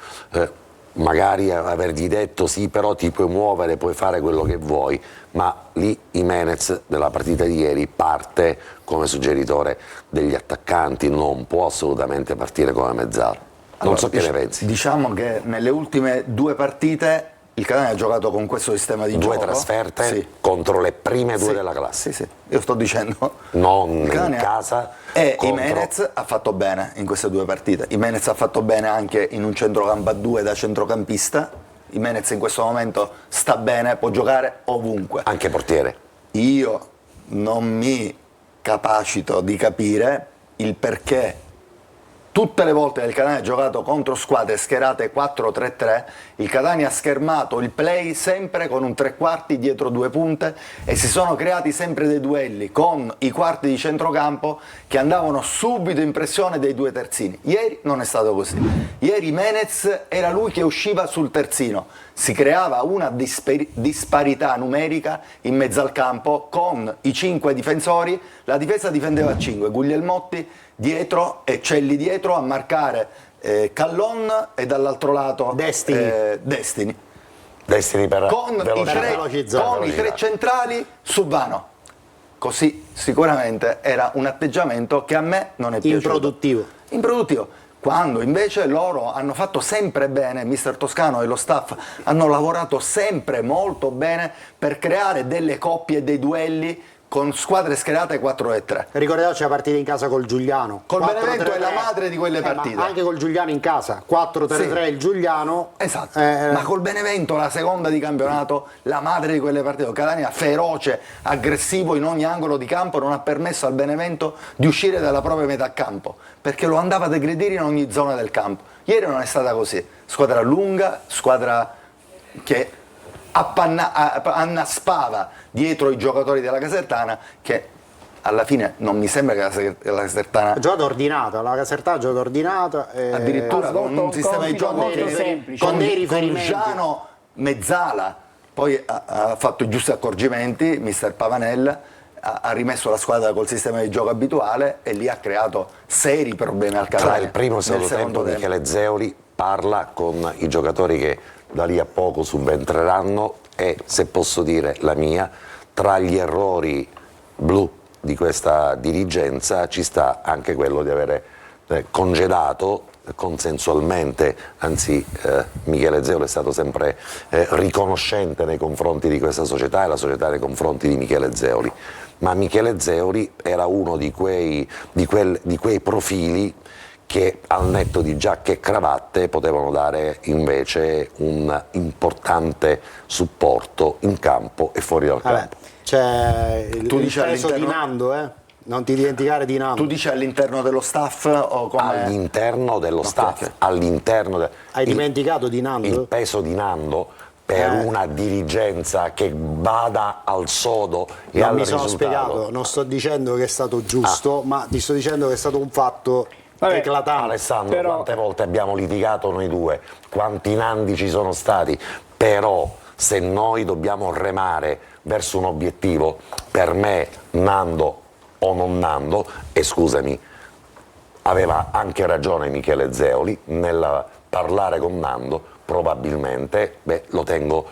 Magari avergli detto sì, però ti puoi muovere, puoi fare quello che vuoi, ma lì Jimenez della partita di ieri parte come suggeritore degli attaccanti, non può assolutamente partire come mezzala. Non so che ne pensi. Diciamo che nelle ultime due partite il Catania ha giocato con questo sistema di gioco. Due trasferte contro le prime due della classe. Sì, io sto dicendo. Non in casa. E Jimenez ha fatto bene in queste due partite. Jimenez ha fatto bene anche in un centrocampo a due da centrocampista. Jimenez in questo momento sta bene, può giocare ovunque. Anche portiere. Io non mi capacito di capire il perché tutte le volte che il Catania ha giocato contro squadre schierate 4-3-3, il Catania ha schermato il play sempre con un tre quarti dietro due punte e si sono creati sempre dei duelli con i quarti di centrocampo che andavano subito in pressione dei due terzini. Ieri non è stato così. Ieri Menez era lui che usciva sul terzino. Si creava una disparità numerica in mezzo al campo con i 5 difensori, la difesa difendeva a 5, Guglielmotti dietro e Celli dietro a marcare Callon e dall'altro lato Destini. Destini per con i tre centrali su Vano. Così sicuramente era un atteggiamento che a me non è piaciuto. Improduttivo. Quando invece loro hanno fatto sempre bene, mister Toscano e lo staff hanno lavorato sempre molto bene per creare delle coppie e dei duelli con squadre schierate 4-3. Ricordiamoci la partita in casa col Giuliano. Col Benevento è la madre di quelle partite. Ma anche col Giuliano in casa, 4-3-3 il Giuliano. Esatto, ma col Benevento, la seconda di campionato, la madre di quelle partite. Catania feroce, aggressivo in ogni angolo di campo, non ha permesso al Benevento di uscire dalla propria metà campo, perché lo andava a degredire in ogni zona del campo. Ieri non è stata così. Squadra lunga, squadra che annaspava dietro i giocatori della Casertana, che alla fine non mi sembra che la Casertana ha giocato ordinata, la Casertana ha giocato ordinata, addirittura con un sistema di gioco con dei riferimenti. Giano Mezzala poi ha fatto i giusti accorgimenti, mister Pavanel ha rimesso la squadra col sistema di gioco abituale e lì ha creato seri problemi al Catania. Tra il primo e il secondo tempo Michele Zeoli parla con i giocatori che da lì a poco subentreranno e, se posso dire la mia, tra gli errori blu di questa dirigenza ci sta anche quello di avere congedato consensualmente, anzi Michele Zeoli è stato sempre riconoscente nei confronti di questa società e la società nei confronti di Michele Zeoli. ma Michele Zeoli era uno di quei profili che al netto di giacche e cravatte potevano dare invece un importante supporto in campo e fuori dal campo. C'è Tu il dici peso di all'interno- Nando, non ti dimenticare di Nando. Tu dici all'interno dello staff o come... All'interno dello staff, all'interno Hai dimenticato di Nando? il peso di Nando per una dirigenza che vada al sodo e Non al mi sono risultato. spiegato, non sto dicendo che è stato giusto, ma ti sto dicendo che è stato un fatto eclatante. Alessandro, Però- quante volte abbiamo litigato noi due, quanti Nandi ci sono stati, però se noi dobbiamo remare verso un obiettivo, per me Nando o non Nando, e scusami, aveva anche ragione Michele Zeoli nel parlare con Nando, probabilmente lo tengo.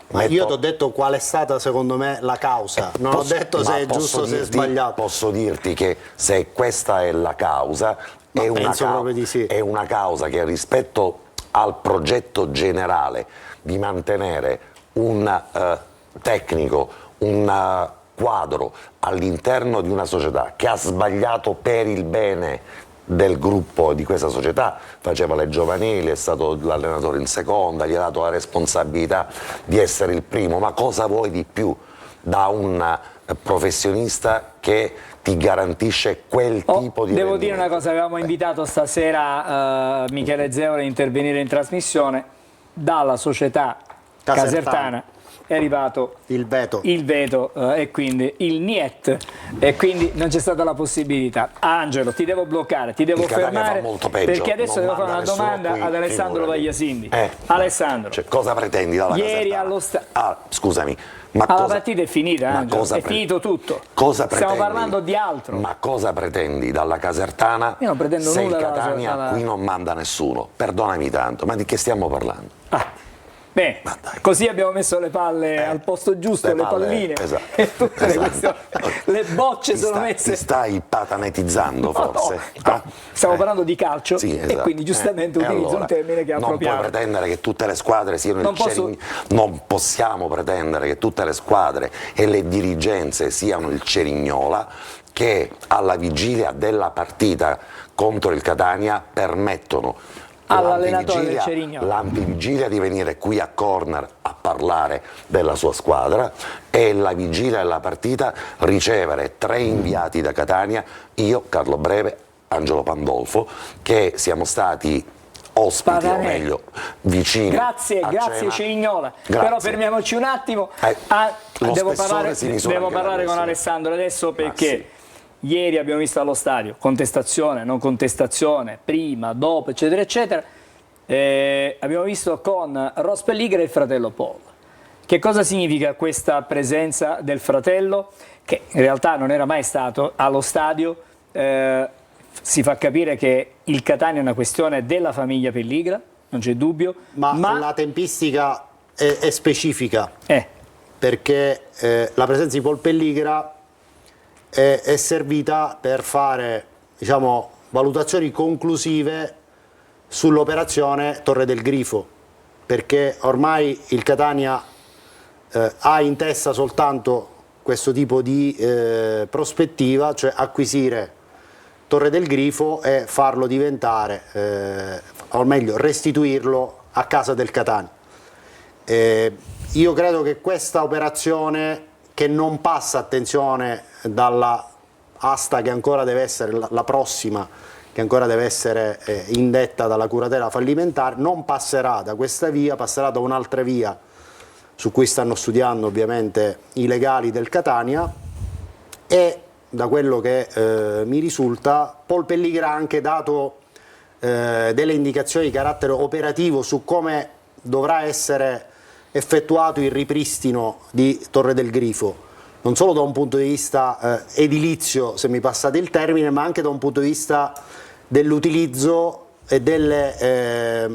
Ma io ti ho detto qual è stata secondo me la causa, non ho detto se è giusto o se è sbagliato. Posso dirti che se questa è la causa, Ma è penso proprio di sì. è una causa che rispetto al progetto generale di mantenere un tecnico, un quadro all'interno di una società che ha sbagliato per il bene del gruppo di questa società, faceva le giovanili, è stato l'allenatore in seconda, gli ha dato la responsabilità di essere il primo, ma cosa vuoi di più da un professionista che ti garantisce quel tipo di Devo dire una rendimento? cosa, avevamo invitato stasera Michele Zeoli a intervenire in trasmissione, dalla società casertana è arrivato Il veto. e quindi il niet, e quindi non c'è stata la possibilità. Angelo, ti devo bloccare, ti devo Il Catania fermare, fa molto peggio, perché adesso non devo fare manda una nessuno domanda qui, ad Alessandro figurati. Vagliasindi. Alessandro, Cioè, cosa pretendi dalla ieri Casertana? Scusami, ma la cosa, partita è finita, ma Angelo, cosa è finito tutto. Cosa Stiamo pretendi? parlando di altro. Ma cosa pretendi dalla Casertana Io non pretendo se nulla il dalla- Catania dalla- qui non manda nessuno? Perdonami tanto, ma di che stiamo parlando? Bene, Ma dai. così abbiamo messo le palle al posto giusto, le palle, palline esatto, e tutte le esatto. questioni. Le bocce Ti sono sta- messe. Ti stai patanetizzando No, forse? no. Stiamo parlando di calcio Sì, e esatto. quindi giustamente E utilizzo allora, un termine che è non puoi appropriato. pretendere che tutte le squadre siano Non il posso- non possiamo pretendere che tutte le squadre e le dirigenze siano il Cerignola che alla vigilia della partita contro il Catania permettono All'allenatore del Cerignola. l'antivigilia di venire qui a Corner a parlare della sua squadra e la vigilia della partita ricevere 3 inviati da Catania, io, Carlo Breve, Angelo Pandolfo, che siamo stati ospiti, o Patanelli. meglio, vicini Grazie, a grazie cena. Cerignola. Grazie. Però fermiamoci un attimo. Lo Devo spessore parlare, si misura devo anche da parlare con questo. Alessandro adesso perché sì. ieri abbiamo visto allo stadio contestazione, non contestazione, prima, dopo, eccetera, eccetera. Abbiamo visto con Ross Pelligra e il fratello Paul. Che cosa significa questa presenza del fratello, che in realtà non era mai stato allo stadio? Si fa capire che il Catania è una questione della famiglia Pelligra, non c'è dubbio, Ma la tempistica è specifica, perché la presenza di Paul Pelligra è servita per fare, diciamo, valutazioni conclusive sull'operazione Torre del Grifo, perché ormai il Catania ha in testa soltanto questo tipo di prospettiva, cioè acquisire Torre del Grifo e farlo diventare, o meglio restituirlo a casa del Catania. Io credo che questa operazione, che non passa, attenzione, dalla asta che ancora deve essere la prossima, che ancora deve essere indetta dalla curatela fallimentare, non passerà da questa via, passerà da un'altra via su cui stanno studiando ovviamente i legali del Catania, e da quello che mi risulta Paul Pelligra ha anche dato delle indicazioni di carattere operativo su come dovrà essere effettuato il ripristino di Torre del Grifo, non solo da un punto di vista edilizio, se mi passate il termine, ma anche da un punto di vista dell'utilizzo e delle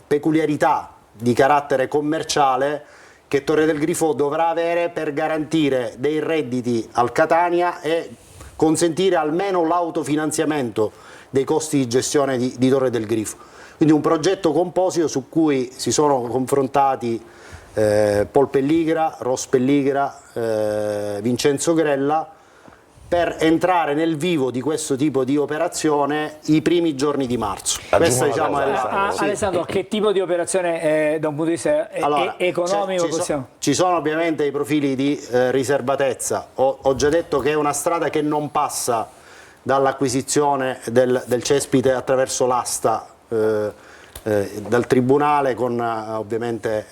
peculiarità di carattere commerciale che Torre del Grifo dovrà avere per garantire dei redditi al Catania e consentire almeno l'autofinanziamento dei costi di gestione di Torre del Grifo. Quindi un progetto composito su cui si sono confrontati Paul Pelligra, Ross Pelligra, Vincenzo Grella, per entrare nel vivo di questo tipo di operazione i primi giorni di marzo. Questa, diciamo, è sì. Alessandro, che tipo di operazione da un punto di vista economico possiamo? Ci sono ovviamente i profili di riservatezza. Ho già detto che è una strada che non passa dall'acquisizione del cespite attraverso l'asta dal tribunale con ovviamente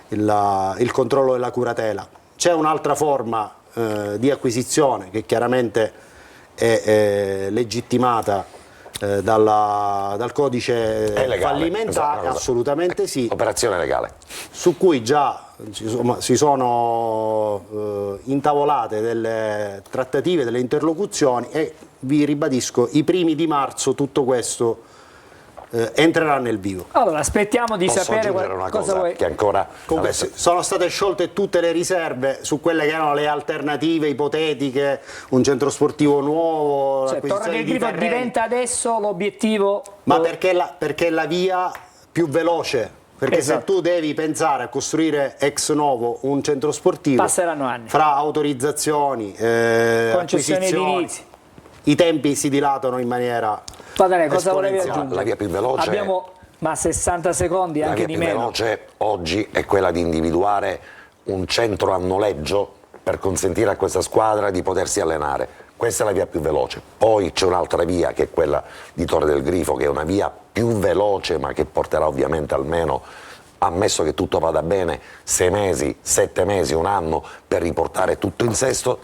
il controllo della curatela. C'è un'altra forma di acquisizione che chiaramente è legittimata dal codice fallimentare, assolutamente sì. Operazione legale. Su cui già si sono intavolate delle trattative, delle interlocuzioni e vi ribadisco, i primi di marzo tutto questo entrerà nel vivo. Allora, aspettiamo di sapere una cosa vuoi. che ancora Comunque, sono state sciolte tutte le riserve su quelle che erano le alternative ipotetiche, un centro sportivo nuovo, Cioè, Torre del Grifo diventa adesso l'obiettivo? Ma perché è la via più veloce? Perché se tu devi pensare a costruire ex novo un centro sportivo, passeranno anni. Fra autorizzazioni, concessioni edilizie, i tempi si dilatano in maniera cosa volevi aggiungere? La via più veloce abbiamo 60 secondi, anche di meno. La via più veloce oggi è quella di individuare un centro a noleggio per consentire a questa squadra di potersi allenare. Questa è la via più veloce. Poi c'è un'altra via che è quella di Torre del Grifo, che è una via più veloce ma che porterà ovviamente almeno, ammesso che tutto vada bene, 6 mesi, 7 mesi, un anno per riportare tutto in sesto.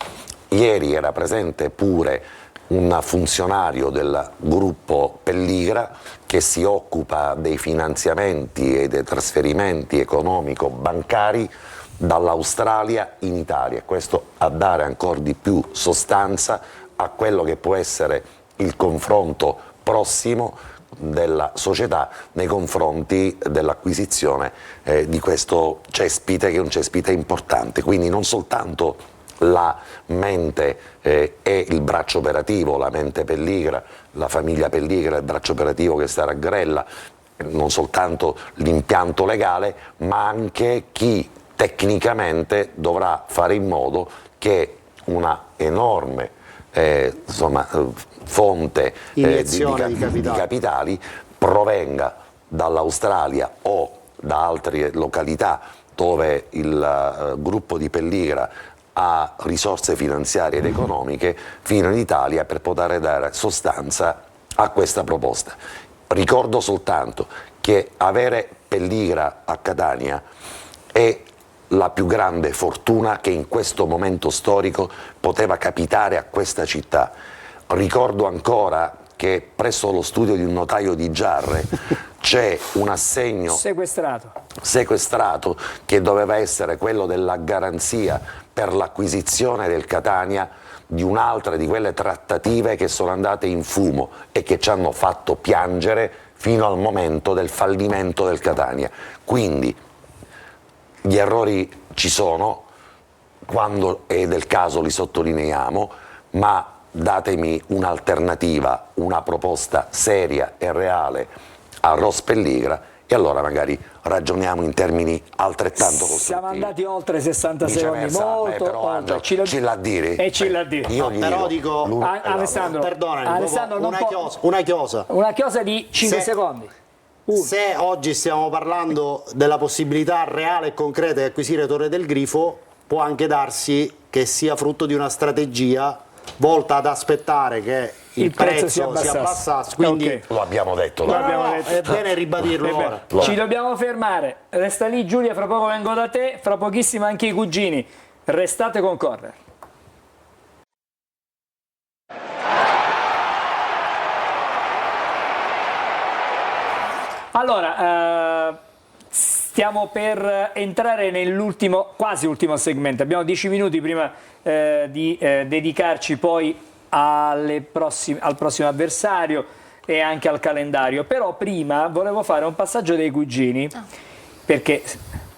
Ieri era presente pure un funzionario del gruppo Pelligra che si occupa dei finanziamenti e dei trasferimenti economico-bancari dall'Australia in Italia. Questo a dare ancora di più sostanza a quello che può essere il confronto prossimo della società nei confronti dell'acquisizione di questo cespite, che è un cespite importante. Quindi non soltanto la mente e il braccio operativo, la mente Pelligra, la famiglia Pelligra, il braccio operativo che sta a Grella, non soltanto l'impianto legale, ma anche chi tecnicamente dovrà fare in modo che una enorme fonte di capitali provenga dall'Australia o da altre località dove il gruppo di Pelligra ha risorse finanziarie ed economiche fino in Italia per poter dare sostanza a questa proposta. Ricordo soltanto che avere Pelligra a Catania è la più grande fortuna che in questo momento storico poteva capitare a questa città. Ricordo ancora che presso lo studio di un notaio di Giarre c'è un assegno sequestrato che doveva essere quello della garanzia per l'acquisizione del Catania, di un'altra di quelle trattative che sono andate in fumo e che ci hanno fatto piangere fino al momento del fallimento del Catania. Quindi gli errori ci sono, quando è del caso li sottolineiamo, ma datemi un'alternativa, una proposta seria e reale a Ross Pelligra e allora magari ragioniamo in termini altrettanto costruttivi. Siamo andati oltre 60 secondi, molto oltre. Ce l'ha a dire? E ce l'ha a dire. Io però dico, Alessandro, perdonami, una chiosa. Una chiosa di 5 secondi. Se oggi stiamo parlando della possibilità reale e concreta di acquisire Torre del Grifo, può anche darsi che sia frutto di una strategia volta ad aspettare che il prezzo si abbassasse, quindi lo abbiamo detto. È bene ribadirlo ora. Ci dobbiamo fermare. Resta lì Giulia, fra poco vengo da te, fra pochissimo anche i cugini. Restate con Corner. Allora, stiamo per entrare nell'ultimo, quasi ultimo segmento. Abbiamo 10 minuti prima di dedicarci poi al prossimo avversario e anche al calendario. Però prima volevo fare un passaggio dei cugini, perché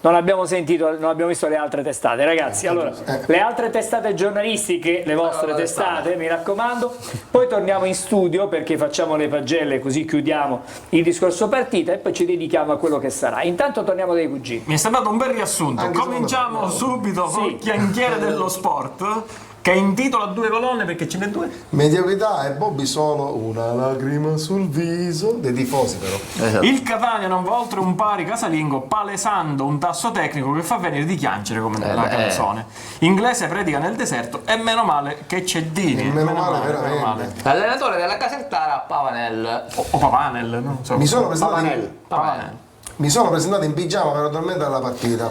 non abbiamo sentito, non abbiamo visto le altre testate. Ragazzi, allora, le altre testate giornalistiche, le vostre testate, mi raccomando, poi torniamo in studio perché facciamo le pagelle, così chiudiamo il discorso partita e poi ci dedichiamo a quello che sarà. Intanto torniamo dai cugini. Mi è sembrato un bel riassunto. Cominciamo subito con il chiacchiere dello sport, che intitola 2 colonne perché ce n'è 2. Mediocrità e Bobby solo una lacrima sul viso dei tifosi però. Esatto. Il Catania non va oltre un pari casalingo palesando un tasso tecnico che fa venire di chiancere come nella canzone. Inglese predica nel deserto e meno male che c'è Dini. Meno male, veramente. L'allenatore della Casertana, Pavanel. O Pavanel, non so. Mi sono presentato Pavanel. Mi sono presentato in pigiama per addormentare alla partita.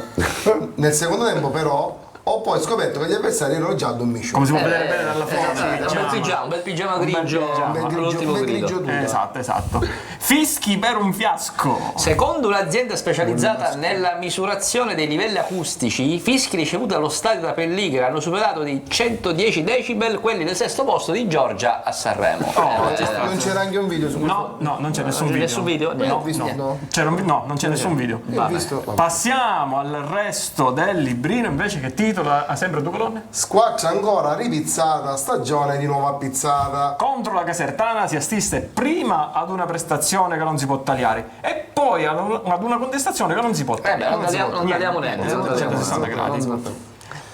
Nel secondo tempo però ho poi scoperto che gli avversari erano già a dormire. Come si può vedere bene dalla foto. Un bel pigiama grigio. all'ultimo grido. Esatto. Fischi per un fiasco. Secondo un'azienda specializzata nella misurazione dei livelli acustici, i fischi ricevuti dallo stadio da Pellighere hanno superato di 110 decibel quelli del sesto posto di Giorgia a Sanremo. Non c'era anche un video su questo? No, non c'è nessun video. Nessun video? Ho visto, no. No, non c'è nessun video. Ho visto. Passiamo al resto del librino invece, che titola ha sempre 2 colonne. Squaccia ancora ripizzata, stagione di nuovo appizzata. Contro la Casertana si assiste prima ad una prestazione che non si può tagliare e poi ad una contestazione che non si può tagliare. Non tagliamo niente. 160 gradi.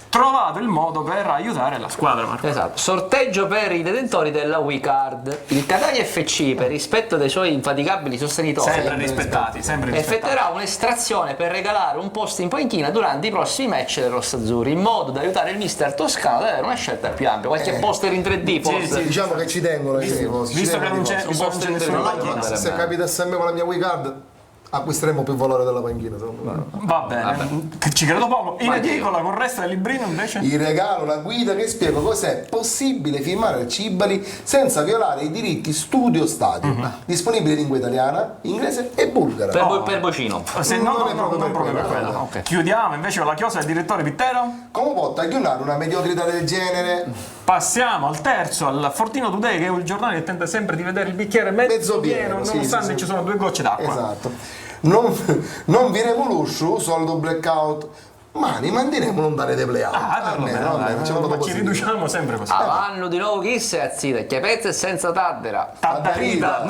Trovato il modo per aiutare la squadra, Marco. Esatto. Sorteggio per i detentori della WeCard. Il Catania FC, per rispetto dei suoi infaticabili sostenitori, Sempre rispettati. effettuerà un'estrazione per regalare un posto in panchina durante i prossimi match del Rossazzurri, in modo da aiutare il mister toscano ad avere una scelta più ampia. Qualche poster in 3D forse. Diciamo che ci tengono i tifosi. Visto che non c'è nessuno in panchina. Se capitasse a me con la mia WeCard acquisteremo più valore della panchina, secondo me. Va bene, ci credo poco. In edicola con il resto del librino invece. Vi regalo una guida che spiega cos'è possibile firmare al Cibali senza violare i diritti studio stadio, disponibile in lingua italiana, inglese e bulgara. Per Bocino. Se no, non proprio per quello. Okay. Chiudiamo invece con la chiosa del direttore Pittero. Come può tagliare una mediocrità del genere? Passiamo al terzo, al Fortino Today, che è il giornale che tenta sempre di vedere il bicchiere mezzo pieno, nonostante ci sono 2 gocce d'acqua. Esatto. Non vi revoluscio soldo blackout, ma ne manderemo non dare dei playout. Ci riduciamo sempre così. Vanno di nuovo chi si azzita, chiapezza e senza taddera. Taddarita.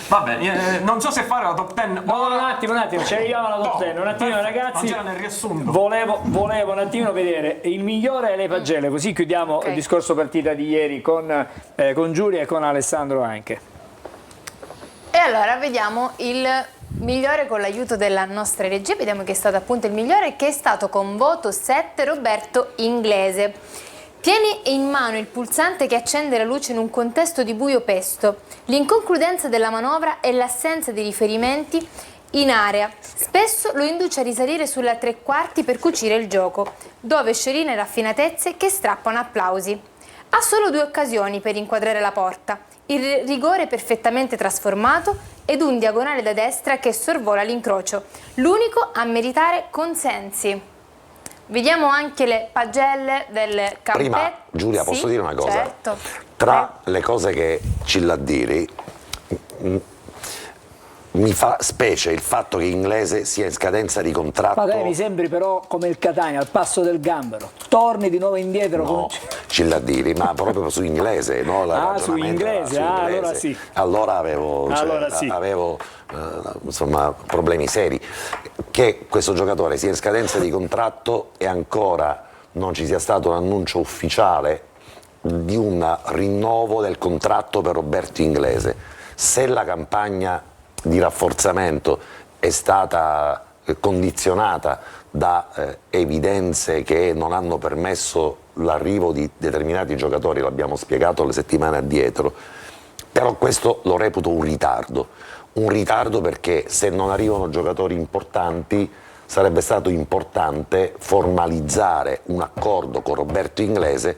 Vabbè, non so se fare la top 10. No, un attimo, ci arriviamo alla top 10. Un attimo, ragazzi. Non c'era nel riassunto. Volevo un attimino vedere il migliore e le pagelle, così chiudiamo il discorso partita di ieri con Giulia e con Alessandro anche. E allora vediamo il migliore con l'aiuto della nostra regia, vediamo che è stato appunto il migliore, che è stato con voto 7 Roberto Inglese. Tieni in mano il pulsante che accende la luce in un contesto di buio pesto. L'inconcludenza della manovra e l'assenza di riferimenti in area spesso lo induce a risalire sulla 3/4 per cucire il gioco, dove sciorine raffinatezze che strappano applausi. Ha solo 2 occasioni per inquadrare la porta, il rigore perfettamente trasformato ed un diagonale da destra che sorvola l'incrocio, l'unico a meritare consensi. Vediamo anche le pagelle del campetto. Prima, Giulia, posso dire una cosa? Certo. Tra le cose che Cilladdiri mi fa specie il fatto che Inglese sia in scadenza di contratto. Ma mi sembri però come il Catania, al passo del gambero. Torni di nuovo indietro. No, Cilladdiri, ma proprio su Inglese, no? Su Inglese, allora sì. Allora avevo insomma, problemi seri. Che questo giocatore sia in scadenza di contratto e ancora non ci sia stato un annuncio ufficiale di un rinnovo del contratto per Roberto Inglese. Se la campagna di rafforzamento è stata condizionata da evidenze che non hanno permesso l'arrivo di determinati giocatori, l'abbiamo spiegato le settimane addietro, però questo lo reputo un ritardo perché se non arrivano giocatori importanti sarebbe stato importante formalizzare un accordo con Roberto Inglese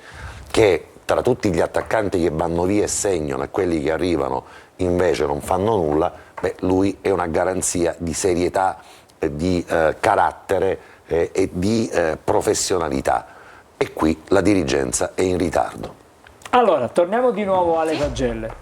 che tra tutti gli attaccanti che vanno via e segnano e quelli che arrivano invece non fanno nulla, lui è una garanzia di serietà, di carattere e di professionalità e qui la dirigenza è in ritardo. Allora, torniamo di nuovo alle pagelle.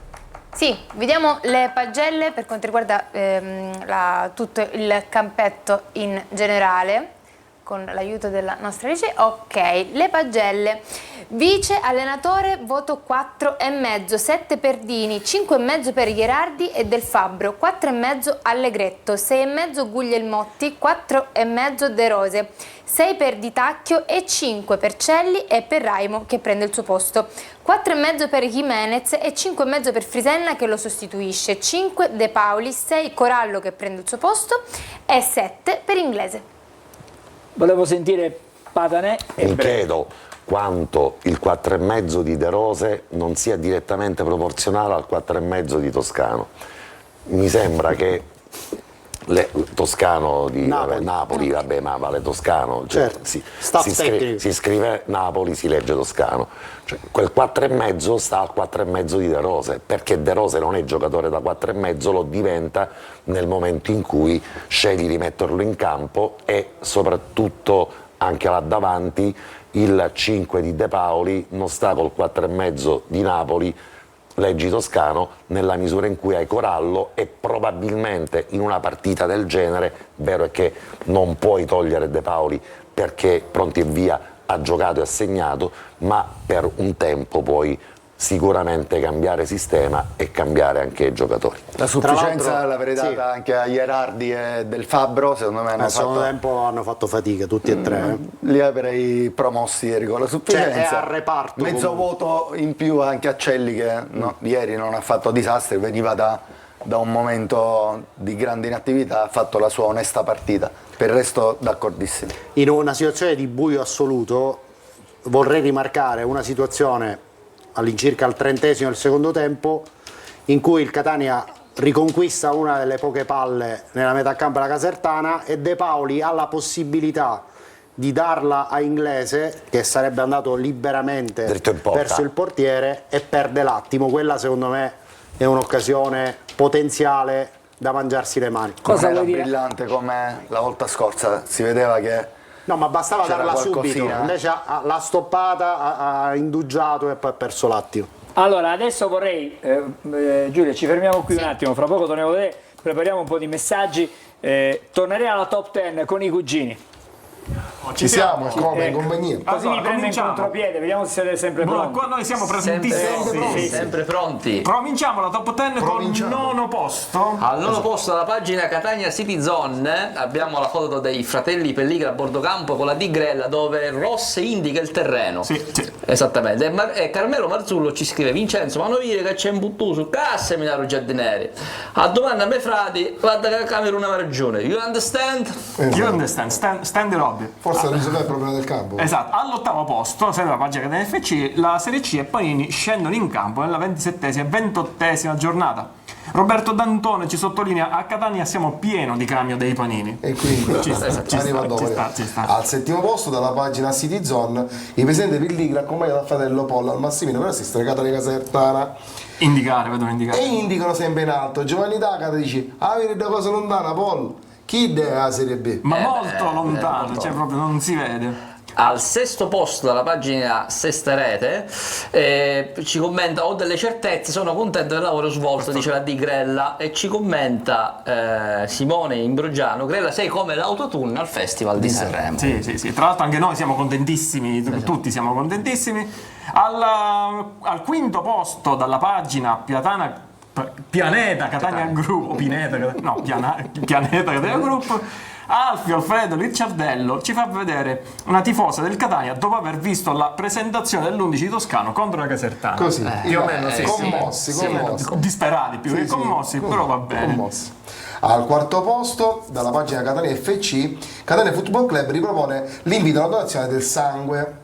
Sì, vediamo le pagelle per quanto riguarda tutto il campetto in generale, con l'aiuto della nostra regia. Ok, le pagelle. Vice allenatore, voto 4,5, 7 per Dini, 5,5 per Gherardi e Del Fabbro, 4,5 Allegretto, 6,5 Guglielmotti, 4,5 De Rose, 6 per Di Tacchio e 5 per Celli e per Raimo che prende il suo posto, 4,5 per Jimenez e 5,5 per Frisenna che lo sostituisce, 5 De Paoli, 6 Corallo che prende il suo posto e 7 per Inglese. Volevo sentire Patanè e Mi Breve. chiedo quanto il 4,5 di De Rose non sia direttamente proporzionale al 4,5 di Toscano. Mi sembra che Toscano di Napoli, vabbè, ma vale Toscano, cioè, Certo. Staff tecnico. si scrive Napoli, si legge Toscano, cioè, quel 4,5 sta al 4,5 di De Rose, perché De Rose non è giocatore da 4,5, lo diventa nel momento in cui scegli di metterlo in campo, e soprattutto anche là davanti il 5 di De Paoli non sta col 4,5 di Napoli, leggi Toscano, nella misura in cui hai Corallo, e probabilmente in una partita del genere, vero è che non puoi togliere De Paoli perché pronti e via ha giocato e ha segnato, ma per un tempo puoi sicuramente cambiare sistema e cambiare anche i giocatori. La sufficienza l'altro, l'avrei data anche a Gherardi e Del Fabbro, secondo me Nel secondo tempo hanno fatto fatica tutti e tre. li avrei promossi ieri con la sufficienza. Cioè, è al reparto mezzo comunque. voto in più anche a Celli che ieri non ha fatto disastri, veniva da un momento di grande inattività, ha fatto la sua onesta partita. Per il resto d'accordissimo. In una situazione di buio assoluto vorrei rimarcare una situazione all'incirca al 30° del secondo tempo in cui il Catania riconquista una delle poche palle nella metà campo della Casertana e De Paoli ha la possibilità di darla a Inglese, che sarebbe andato liberamente Dritto in porta. verso il portiere, e perde l'attimo. Quella secondo me è un'occasione potenziale da mangiarsi le mani. Cosa Non era vuoi dire? brillante come la volta scorsa, si vedeva che No, ma bastava c'era darla qualcosina, subito, invece l'ha stoppata, ha indugiato e poi ha perso l'attimo. Allora, adesso vorrei, Giulia, ci fermiamo qui un attimo, fra poco torniamo da te, prepariamo un po' di messaggi, torneremo alla top 10 con i cugini. Ci siamo, come in Ecco. compagnia. Così Allora, mi prendo in cominciamo. contropiede, vediamo se siete sempre Allora, pronti. qua noi siamo Sempre presentissimi. pronti, Sì, sì. sempre pronti. Cominciamo la top 10 con il nono posto. Al nono posto dalla pagina Catania City Zone abbiamo la foto dei fratelli Pelligra a bordo campo con la digrella dove Ross indica il terreno. Sì, sì. Esattamente. E Carmelo Marzullo ci scrive: Vincenzo, ma non dire che c'è un buttù su cassa Milano Giardineri. A domanda a me frati, guarda che la Cameruna ha ragione. You understand? You understand, stand it up. Forse ha risolto il problema del campo. Esatto, all'ottavo posto, sempre la pagina Catania FC, la Serie C e Panini scendono in campo nella 27ª e 28ª giornata. Roberto D'Antone ci sottolinea: a Catania siamo pieno di camion dei panini. E quindi Ci sta, ci arriva sta, dopo. ci sta, ci sta. Al settimo posto dalla pagina City Zone il presidente Pelligra accompagnato dal fratello Pollo al Massimino per assistere Catania Casertana Indicare, vedono e indicare. indicano sempre in alto. Giovanni D'Agata dice: ah, vieni da cosa lontana Pollo, chi è la Serie B? Ma molto lontano, cioè proprio non si vede. Al sesto posto dalla pagina Sesta Rete ci commenta: ho delle certezze, sono contento del lavoro svolto, dice la Di Grella, e ci commenta Simone Imbrogiano: Grella sei come l'autotune al Festival di Sanremo. Sì, sì, sì. Tra l'altro anche noi siamo contentissimi, tutti siamo contentissimi. Al quinto posto dalla pagina Pianeta Catania Group, o Pineta, no, Pianeta Catania Group, Alfio Alfredo Ricciardello ci fa vedere una tifosa del Catania dopo aver visto la presentazione dell'11 di Toscano contro la Casertana. Così, più o meno sì. commossi, commossi. Disperati più che commossi, però va bene. Commossi. Al quarto posto, dalla pagina Catania FC, Catania Football Club ripropone l'invito alla donazione del sangue.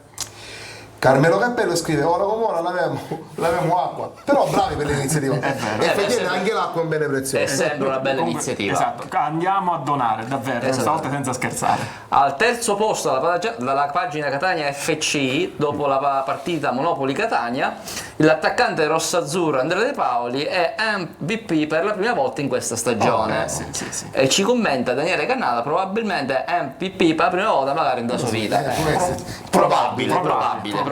Carmelo Cappello scrive: ora come ora l'avemo acqua, però bravi per l'iniziativa. Effettivamente anche l'acqua è un bene È prezioso. sempre una bella Comunque, iniziativa. esatto, andiamo a donare davvero, Esatto. stavolta senza scherzare. Al terzo posto dalla pagina Catania FC, dopo la partita Monopoli Catania, l'attaccante rossazzurro Andrea De Paoli è MVP per la prima volta in questa stagione. Sì, sì, sì. E ci commenta Daniele Cannata: probabilmente MVP per la prima volta magari in sua vita. Probabile.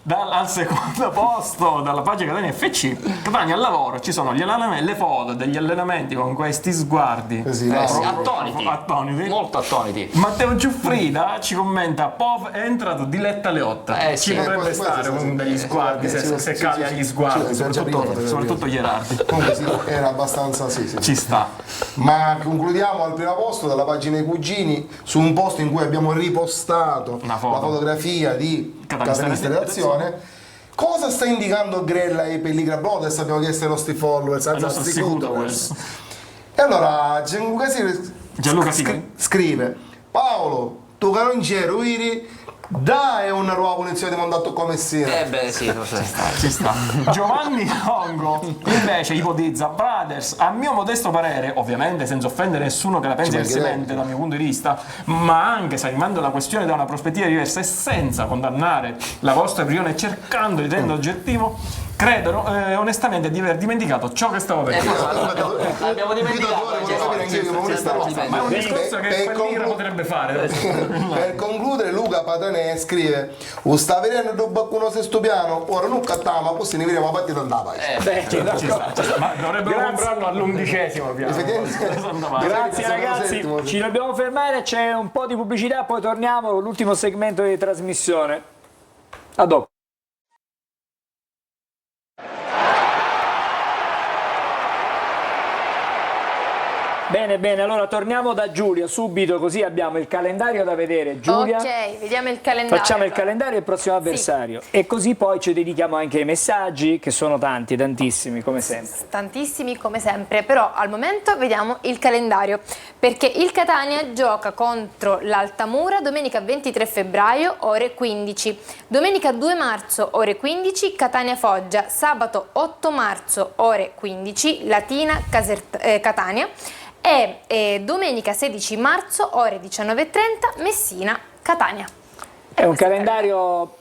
al secondo posto dalla pagina Catania FC, Catania al lavoro, ci sono gli allenamenti, le foto degli allenamenti con questi sguardi Sì, attoniti. Molto attoniti. Matteo Giuffrida ci commenta: Pov è entrato Diletta Leotta. Sì. Ci potrebbe stare con degli sguardi, se cali agli sguardi, soprattutto Gherardi. Comunque sì, era abbastanza sì. Ci sta. Ma concludiamo al primo posto dalla pagina dei cugini, su un posto in cui abbiamo ripostato Una foto. la fotografia di Catanista Redazione. Cosa sta indicando Grella ai Pelligra Brothers? Abbiamo chiesto ai nostri followers, Al nostro Sicutowers. E allora Gianluca Sicari scrive: Paolo, tu carongiero, ieri dai una nuova punizione di mandato come Messina. Sì, forse. ci sta. Giovanni Longo invece ipotizza: Brothers, a mio modesto parere, ovviamente senza offendere nessuno che la pensi diversamente dal mio punto di vista, ma anche esaminando la questione da una prospettiva diversa e senza condannare la vostra opinione, cercando di rendere oggettivo, credo onestamente di aver dimenticato ciò che stavo per dire. Abbiamo dimenticato. Ma è un discorso che Pelligra potrebbe fare. Per concludere, Luca Patanè scrive: sta vedendo dopo qualcuno sesto piano, ora non cattiamo, ma poi se ne vediamo a partita andava. Ma dovrebbero comprarlo all'11° piano. Grazie ragazzi, ci dobbiamo fermare, c'è un po' di pubblicità, poi torniamo con l'ultimo segmento di trasmissione. A dopo. Bene, allora torniamo da Giulia subito, così abbiamo il calendario da vedere. Giulia, Ok, vediamo il calendario. facciamo il calendario e il prossimo avversario. E così poi ci dedichiamo anche ai messaggi, che sono tantissimi, come sempre. Tantissimi come sempre, però al momento vediamo il calendario, perché il Catania gioca contro l'Altamura domenica 23 febbraio ore 15, domenica 2 marzo ore 15 Catania Foggia, sabato 8 marzo ore 15 Latina Catania e domenica 16 marzo ore 19:30 Messina Catania. È un calendario...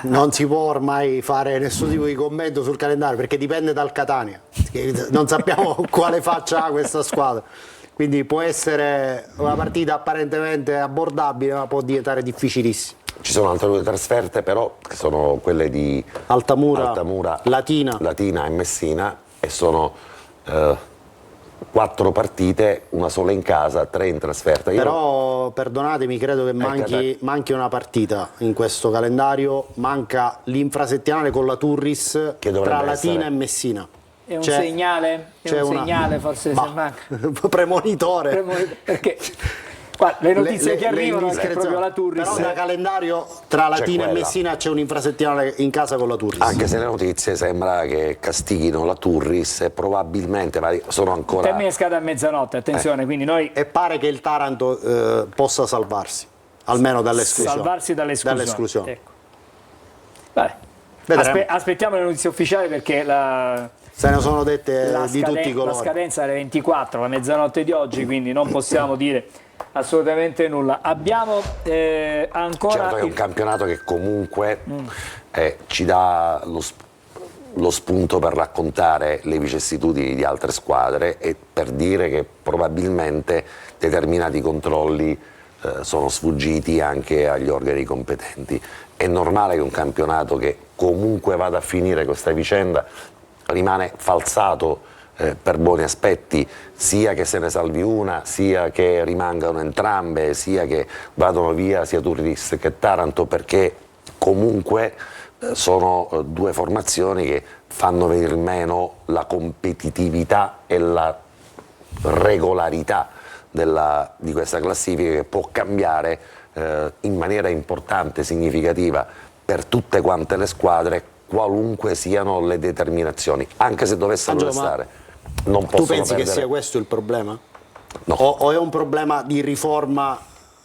Non si può ormai fare nessun tipo di commento sul calendario perché dipende dal Catania. Non sappiamo quale faccia ha questa squadra. Quindi può essere una partita apparentemente abbordabile, ma può diventare difficilissima. Ci sono altre due trasferte però, che sono quelle di Altamura, Latina e Messina, e sono 4 partite, una sola in casa, 3 in trasferta. Però perdonatemi, credo che manchi una partita in questo calendario, manca l'infrasettimanale con la Turris tra Latina e Messina. È un segnale? È un segnale forse se manca? Premonitore. Perché guarda, le notizie che arrivano è che proprio la Turris... Però da calendario tra Latina e Messina c'è un infrasettimanale in casa con la Turris. Anche se le notizie sembra che castighino la Turris e probabilmente sono ancora... Il termine scade a mezzanotte, attenzione, quindi noi... E pare che il Taranto possa salvarsi, almeno dall'esclusione. Salvarsi dall'esclusione. Ecco. Vabbè. Aspettiamo le notizie ufficiali perché se ne sono dette di tutti i colori. La scadenza è alle 24, la mezzanotte di oggi, quindi non possiamo dire assolutamente nulla. Abbiamo ancora... Certo, è un campionato che comunque ci dà lo spunto per raccontare le vicissitudini di altre squadre e per dire che probabilmente determinati controlli sono sfuggiti anche agli organi competenti. È normale che un campionato che comunque vada a finire questa vicenda rimane falsato per buoni aspetti, sia che se ne salvi una, sia che rimangano entrambe, sia che vadano via sia Turris che Taranto, perché comunque sono due formazioni che fanno venir meno la competitività e la regolarità di questa classifica, che può cambiare in maniera importante, significativa per tutte quante le squadre, qualunque siano le determinazioni, anche se dovessero restare. Non tu pensi perdere. Che sia questo il problema? No. O è un problema di riforma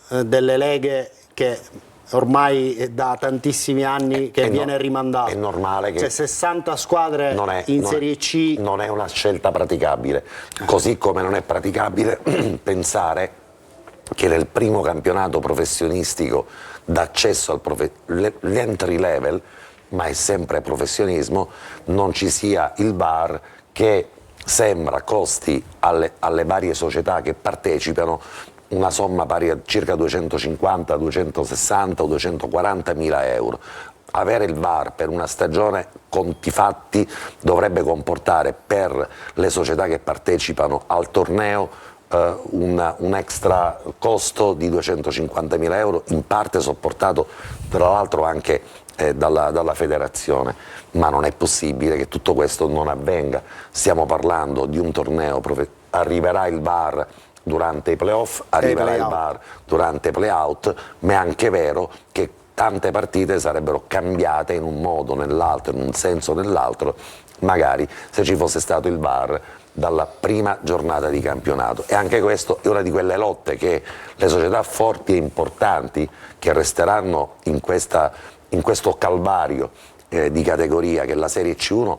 delle leghe che ormai da tantissimi anni che viene rimandato? È normale che... Cioè 60 squadre in Serie C... Non è una scelta praticabile, così come non è praticabile pensare che nel primo campionato professionistico d'accesso l'entry level, ma è sempre professionismo, non ci sia il VAR che sembra costi alle varie società che partecipano una somma pari a circa 250, 260 o 240 mila euro. Avere il VAR per una stagione, conti fatti, dovrebbe comportare per le società che partecipano al torneo un extra costo di 250 mila euro, in parte sopportato tra l'altro anche dalla federazione, ma non è possibile che tutto questo non avvenga. Stiamo parlando di un torneo, arriverà il VAR durante i playoff, arriverà il VAR durante i playout, ma è anche vero che tante partite sarebbero cambiate in un modo o nell'altro, in un senso o nell'altro, magari se ci fosse stato il VAR dalla prima giornata di campionato. E anche questo è una di quelle lotte che le società forti e importanti che resteranno in questo calvario di categoria che è la Serie C1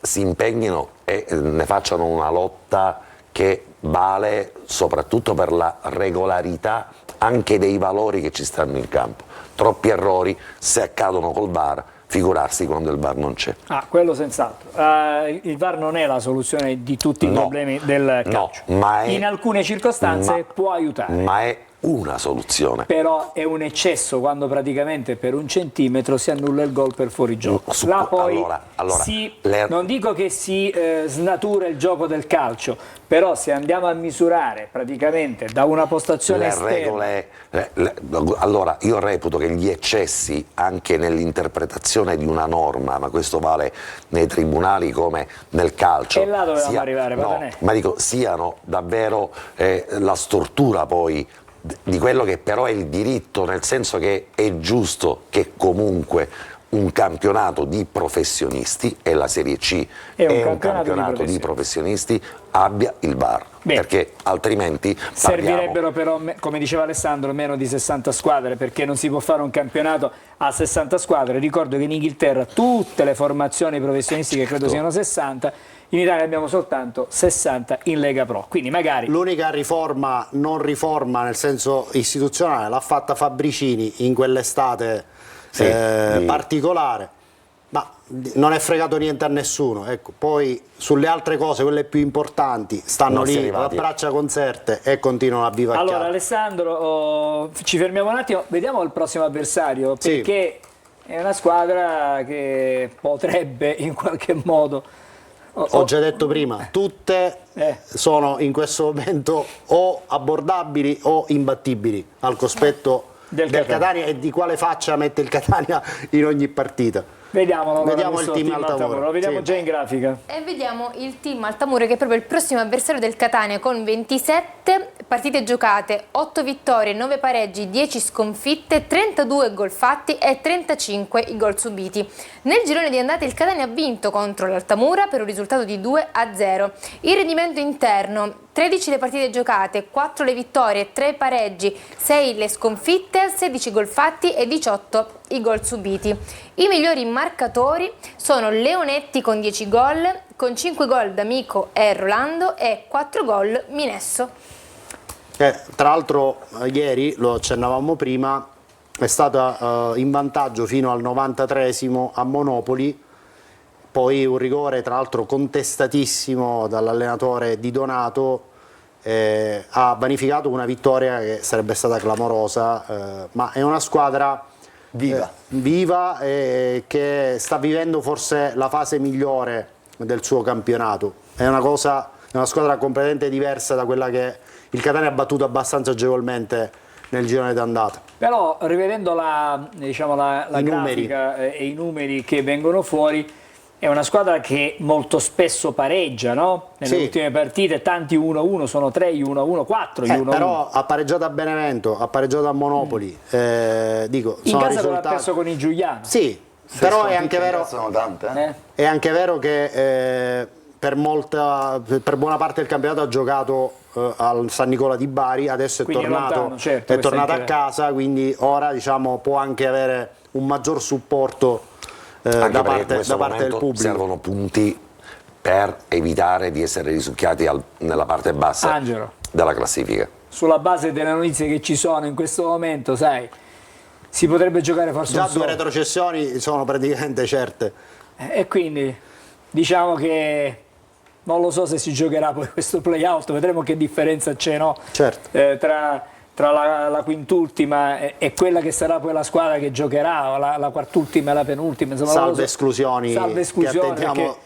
si impegnino e ne facciano una lotta che vale soprattutto per la regolarità anche dei valori che ci stanno in campo. Troppi errori, se accadono col VAR, figurarsi quando il VAR non c'è. Quello senz'altro. Il VAR non è la soluzione di tutti i problemi del calcio. Ma in alcune circostanze può aiutare. Ma è una soluzione. Però è un eccesso quando praticamente per un centimetro si annulla il gol per fuorigioco. Là poi non dico che si snatura il gioco del calcio, però se andiamo a misurare praticamente da una postazione esterna... Allora io reputo che gli eccessi anche nell'interpretazione di una norma, ma questo vale nei tribunali come nel calcio, e là dovevamo arrivare, ma dico, siano davvero la stortura poi di quello che però è il diritto, nel senso che è giusto che comunque un campionato di professionisti, e la Serie C è un campionato di professionisti, abbia il VAR. Perché altrimenti servirebbero però, come diceva Alessandro, meno di 60 squadre, perché non si può fare un campionato a 60 squadre. Ricordo che in Inghilterra tutte le formazioni professionistiche, credo siano 60, in Italia abbiamo soltanto 60 in Lega Pro, quindi magari... L'unica riforma, non riforma nel senso istituzionale, l'ha fatta Fabricini in quell'estate particolare, ma non è fregato niente a nessuno. Ecco. Poi sulle altre cose, quelle più importanti, stanno lì a braccia concerte e continuano a vivacchiare. Allora Alessandro, ci fermiamo un attimo, vediamo il prossimo avversario, perché è una squadra che potrebbe in qualche modo... Ho già detto prima, tutte sono in questo momento o abbordabili o imbattibili al cospetto del Catania, e di quale faccia mette il Catania in ogni partita. Vediamo il team Altamura. Lo vediamo già in grafica. E vediamo il team Altamura, che è proprio il prossimo avversario del Catania, con 27 partite giocate, 8 vittorie, 9 pareggi, 10 sconfitte, 32 gol fatti e 35 i gol subiti. Nel girone di andata il Catania ha vinto contro l'Altamura per un risultato di 2-0. Il rendimento interno: 13 le partite giocate, 4 le vittorie, 3 pareggi, 6 le sconfitte, 16 gol fatti e 18 i gol subiti. I migliori marcatori sono Leonetti con 10 gol, con 5 gol D'Amico e Rolando e 4 gol Minesso. Tra l'altro ieri, lo accennavamo prima, è stata in vantaggio fino al 93esimo a Monopoli, poi un rigore tra l'altro contestatissimo dall'allenatore Di Donato ha vanificato una vittoria che sarebbe stata clamorosa, ma è una squadra viva che sta vivendo forse la fase migliore del suo campionato. È una squadra completamente diversa da quella che il Catania ha battuto abbastanza agevolmente nel girone d'andata. Però rivedendo la grafica e i numeri che vengono fuori, è una squadra che molto spesso pareggia, no? Nelle ultime partite tanti 1-1, sono 3 gli 1-1, 4 gli 1-1. Però ha pareggiato a Benevento, ha pareggiato a Monopoli. In casa dove ha perso con i Giuliano. Sì, però è anche vero, è anche vero che per buona parte del campionato ha giocato al San Nicola di Bari, adesso è tornato a casa, quindi ora può anche avere un maggior supporto da parte del pubblico. Servono punti per evitare di essere risucchiati nella parte bassa della classifica. Sulla base delle notizie che ci sono in questo momento, si potrebbe giocare forse già 2 retrocessioni sono praticamente certe. E quindi diciamo che non lo so se si giocherà poi questo play-out, vedremo che differenza c'è, no? Certo. Tra la quintultima e quella che sarà poi la squadra che giocherà, la quartultima e la penultima. Insomma, Salve esclusioni che attendiamo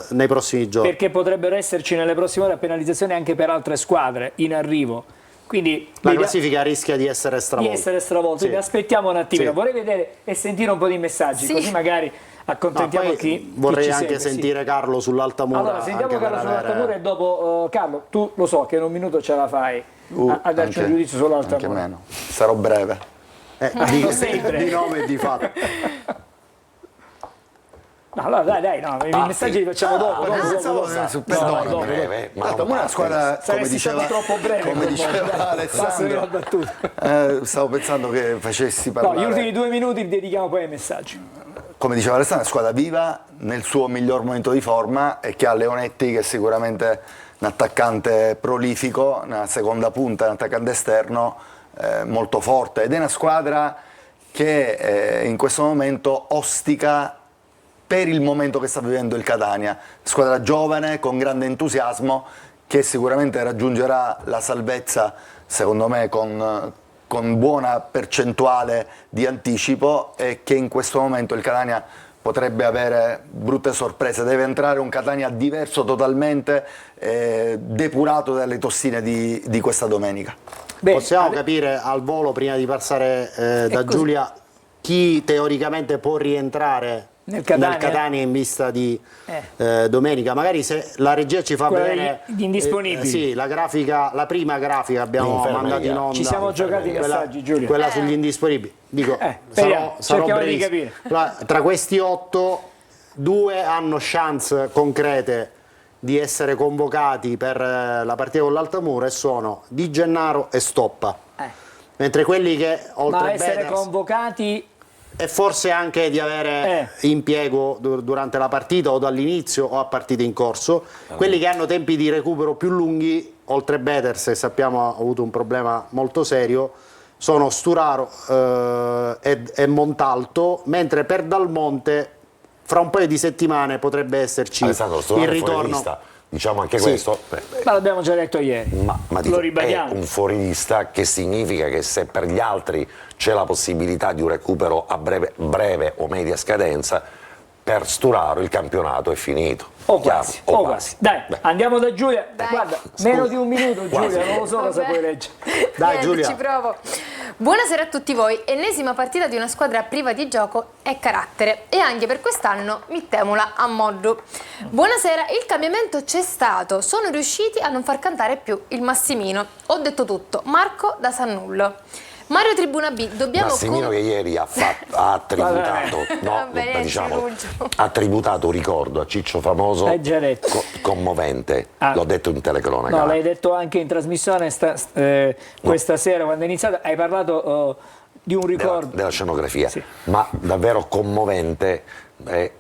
nei prossimi giorni. Perché potrebbero esserci nelle prossime ore penalizzazioni anche per altre squadre in arrivo. Quindi la classifica rischia di essere stravolta. Sì. Quindi aspettiamo un attimino. Sì. Vorrei vedere e sentire un po' di messaggi, Sì. così magari accontentiamo chi vorrei ci anche segue, sentire Carlo sull'Altamura. Allora, sentiamo anche Carlo per sull'Altamura e dopo Carlo, tu lo so che in un minuto ce la fai a darci un giudizio Anche sull'Altamura. meno. Sarò breve. di nome e di fatto. No, allora dai, no, i messaggi li facciamo dopo. Perdona, breve, ma L'Altamura è una squadra, come Saresti diceva, stato troppo breve. come diceva Alessandro. Alessandro, stavo pensando che facessi No, parlare. gli ultimi 2 minuti li dedichiamo poi ai messaggi. Come diceva Alessandro, è una squadra viva, nel suo miglior momento di forma, e che ha Leonetti, che è sicuramente un attaccante prolifico, una seconda punta, un attaccante esterno molto forte, ed è una squadra che in questo momento ostica per il momento che sta vivendo il Catania. Squadra giovane, con grande entusiasmo, che sicuramente raggiungerà la salvezza, secondo me, con buona percentuale di anticipo, e che in questo momento il Catania potrebbe avere brutte sorprese. Deve entrare un Catania diverso totalmente, depurato dalle tossine di questa domenica. Bene, Possiamo capire al volo, prima di passare da così. Giulia, chi teoricamente può rientrare Nel nel Catania? Catania in vista di domenica? Magari se la regia ci fa Quella bene, degli indisponibili. sì, la prima grafica abbiamo L'infermeria. mandato in onda. Ci siamo giocati i messaggi, Giulio. Quella sugli indisponibili. Dico, speriamo, sarò cerchiamo di brevissimo. capire. Tra questi 8, 2 hanno chance concrete di essere convocati per la partita con l'Altamura, e sono Di Gennaro e Stoppa. Mentre quelli che, oltre Ma a essere Beders, convocati e forse anche di avere impiego durante la partita o dall'inizio o a partite in corso, quelli che hanno tempi di recupero più lunghi, oltre Beders, che sappiamo ha avuto un problema molto serio, sono Sturaro e Montalto, mentre per Dalmonte fra un paio di settimane potrebbe esserci Alessandro, sto il fuori ritorno. lista. Diciamo anche Sì. questo. ma l'abbiamo già detto ieri, Ma dico, lo ribadiamo. è un fuorista, che significa che se per gli altri c'è la possibilità di un recupero a breve o media scadenza, per Sturaro il campionato è finito. O Chiaro? quasi, o quasi. Dai, Beh. andiamo da Giulia. Dai. Guarda, meno di un minuto Giulia, Quasi. non lo so cosa Vabbè. puoi leggere. Dai, Niente, Giulia. ci provo. Buonasera a tutti voi. Ennesima partita di una squadra priva di gioco e carattere, e anche per quest'anno mittemola a modo. Buonasera, il cambiamento c'è stato. Sono riusciti a non far cantare più il Massimino. Ho detto tutto. Marco da Sannullo. Mario Tribuna B, dobbiamo Massimino che ieri ha tributato, Vabbè, diciamo, Ferruggio. ha tributato un ricordo a Ciccio Famoso Hai già detto. commovente. Ah. L'ho detto in telecronaca. No, l'hai detto anche in trasmissione questa sera quando è iniziato, hai parlato di un ricordo. Della scenografia, Sì. ma davvero commovente,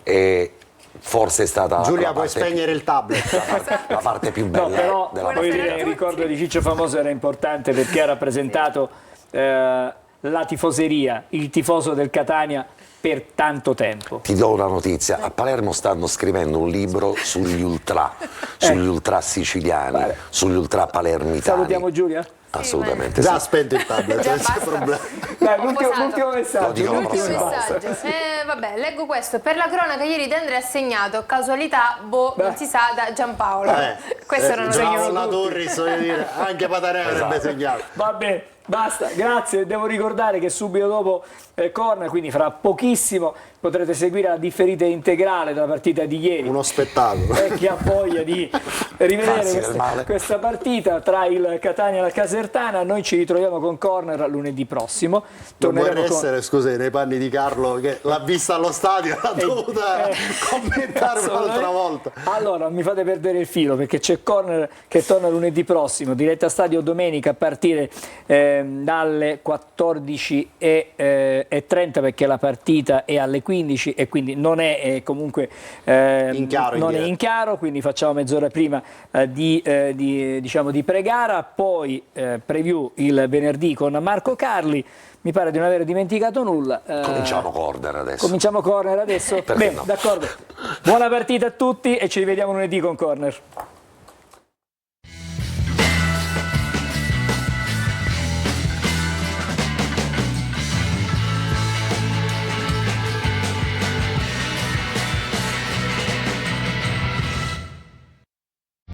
e forse è stata Giulia, la puoi parte spegnere il tablet. la parte più bella No, però della voglio Buonasera dire, a il tutti. ricordo di Ciccio Famoso era importante perché ha rappresentato la tifoseria, il tifoso del Catania per tanto tempo. Ti do una notizia, a Palermo stanno scrivendo un libro sugli ultra siciliani, sugli ultra palermitani. Salutiamo Giulia. Assolutamente Già ha sì. spento il tablet, Già non c'è basta. problema. Dai, Ho l'ultimo posato. messaggio. Lo dico la L'ultimo prossima messaggio. Vabbè, leggo questo. Per la cronaca ieri De Andrea ha segnato, casualità, non si sa, da Giampaolo. Questo era una Bravo la tutti. Torris, voglio dire, anche Patanè avrebbe segnato. Vabbè, basta, grazie. Devo ricordare che subito dopo corner, quindi fra pochissimo, potrete seguire la differita integrale della partita di ieri. Uno spettacolo. Chi ha voglia di rivedere Farsi del male. questa partita tra il Catania e la Casertana. Noi ci ritroviamo con corner lunedì prossimo. Non vorrei Torneremo con... essere, scusi, nei panni di Carlo che l'ha vista allo stadio, l'ha dovuta commentare un'altra volta. Allora, mi fate perdere il filo perché c'è corner che torna lunedì prossimo, diretta stadio domenica a partire dalle 14:30 perché la partita è alle 15. 15 e quindi non è comunque in chiaro, non è diretta. in chiaro, quindi facciamo mezz'ora prima diciamo di pre-gara, poi preview il venerdì con Marco Carli. Mi pare di non aver dimenticato nulla. Cominciamo corner adesso. Cominciamo corner adesso? Perché Bene, no? d'accordo. Buona partita a tutti e ci rivediamo lunedì con corner.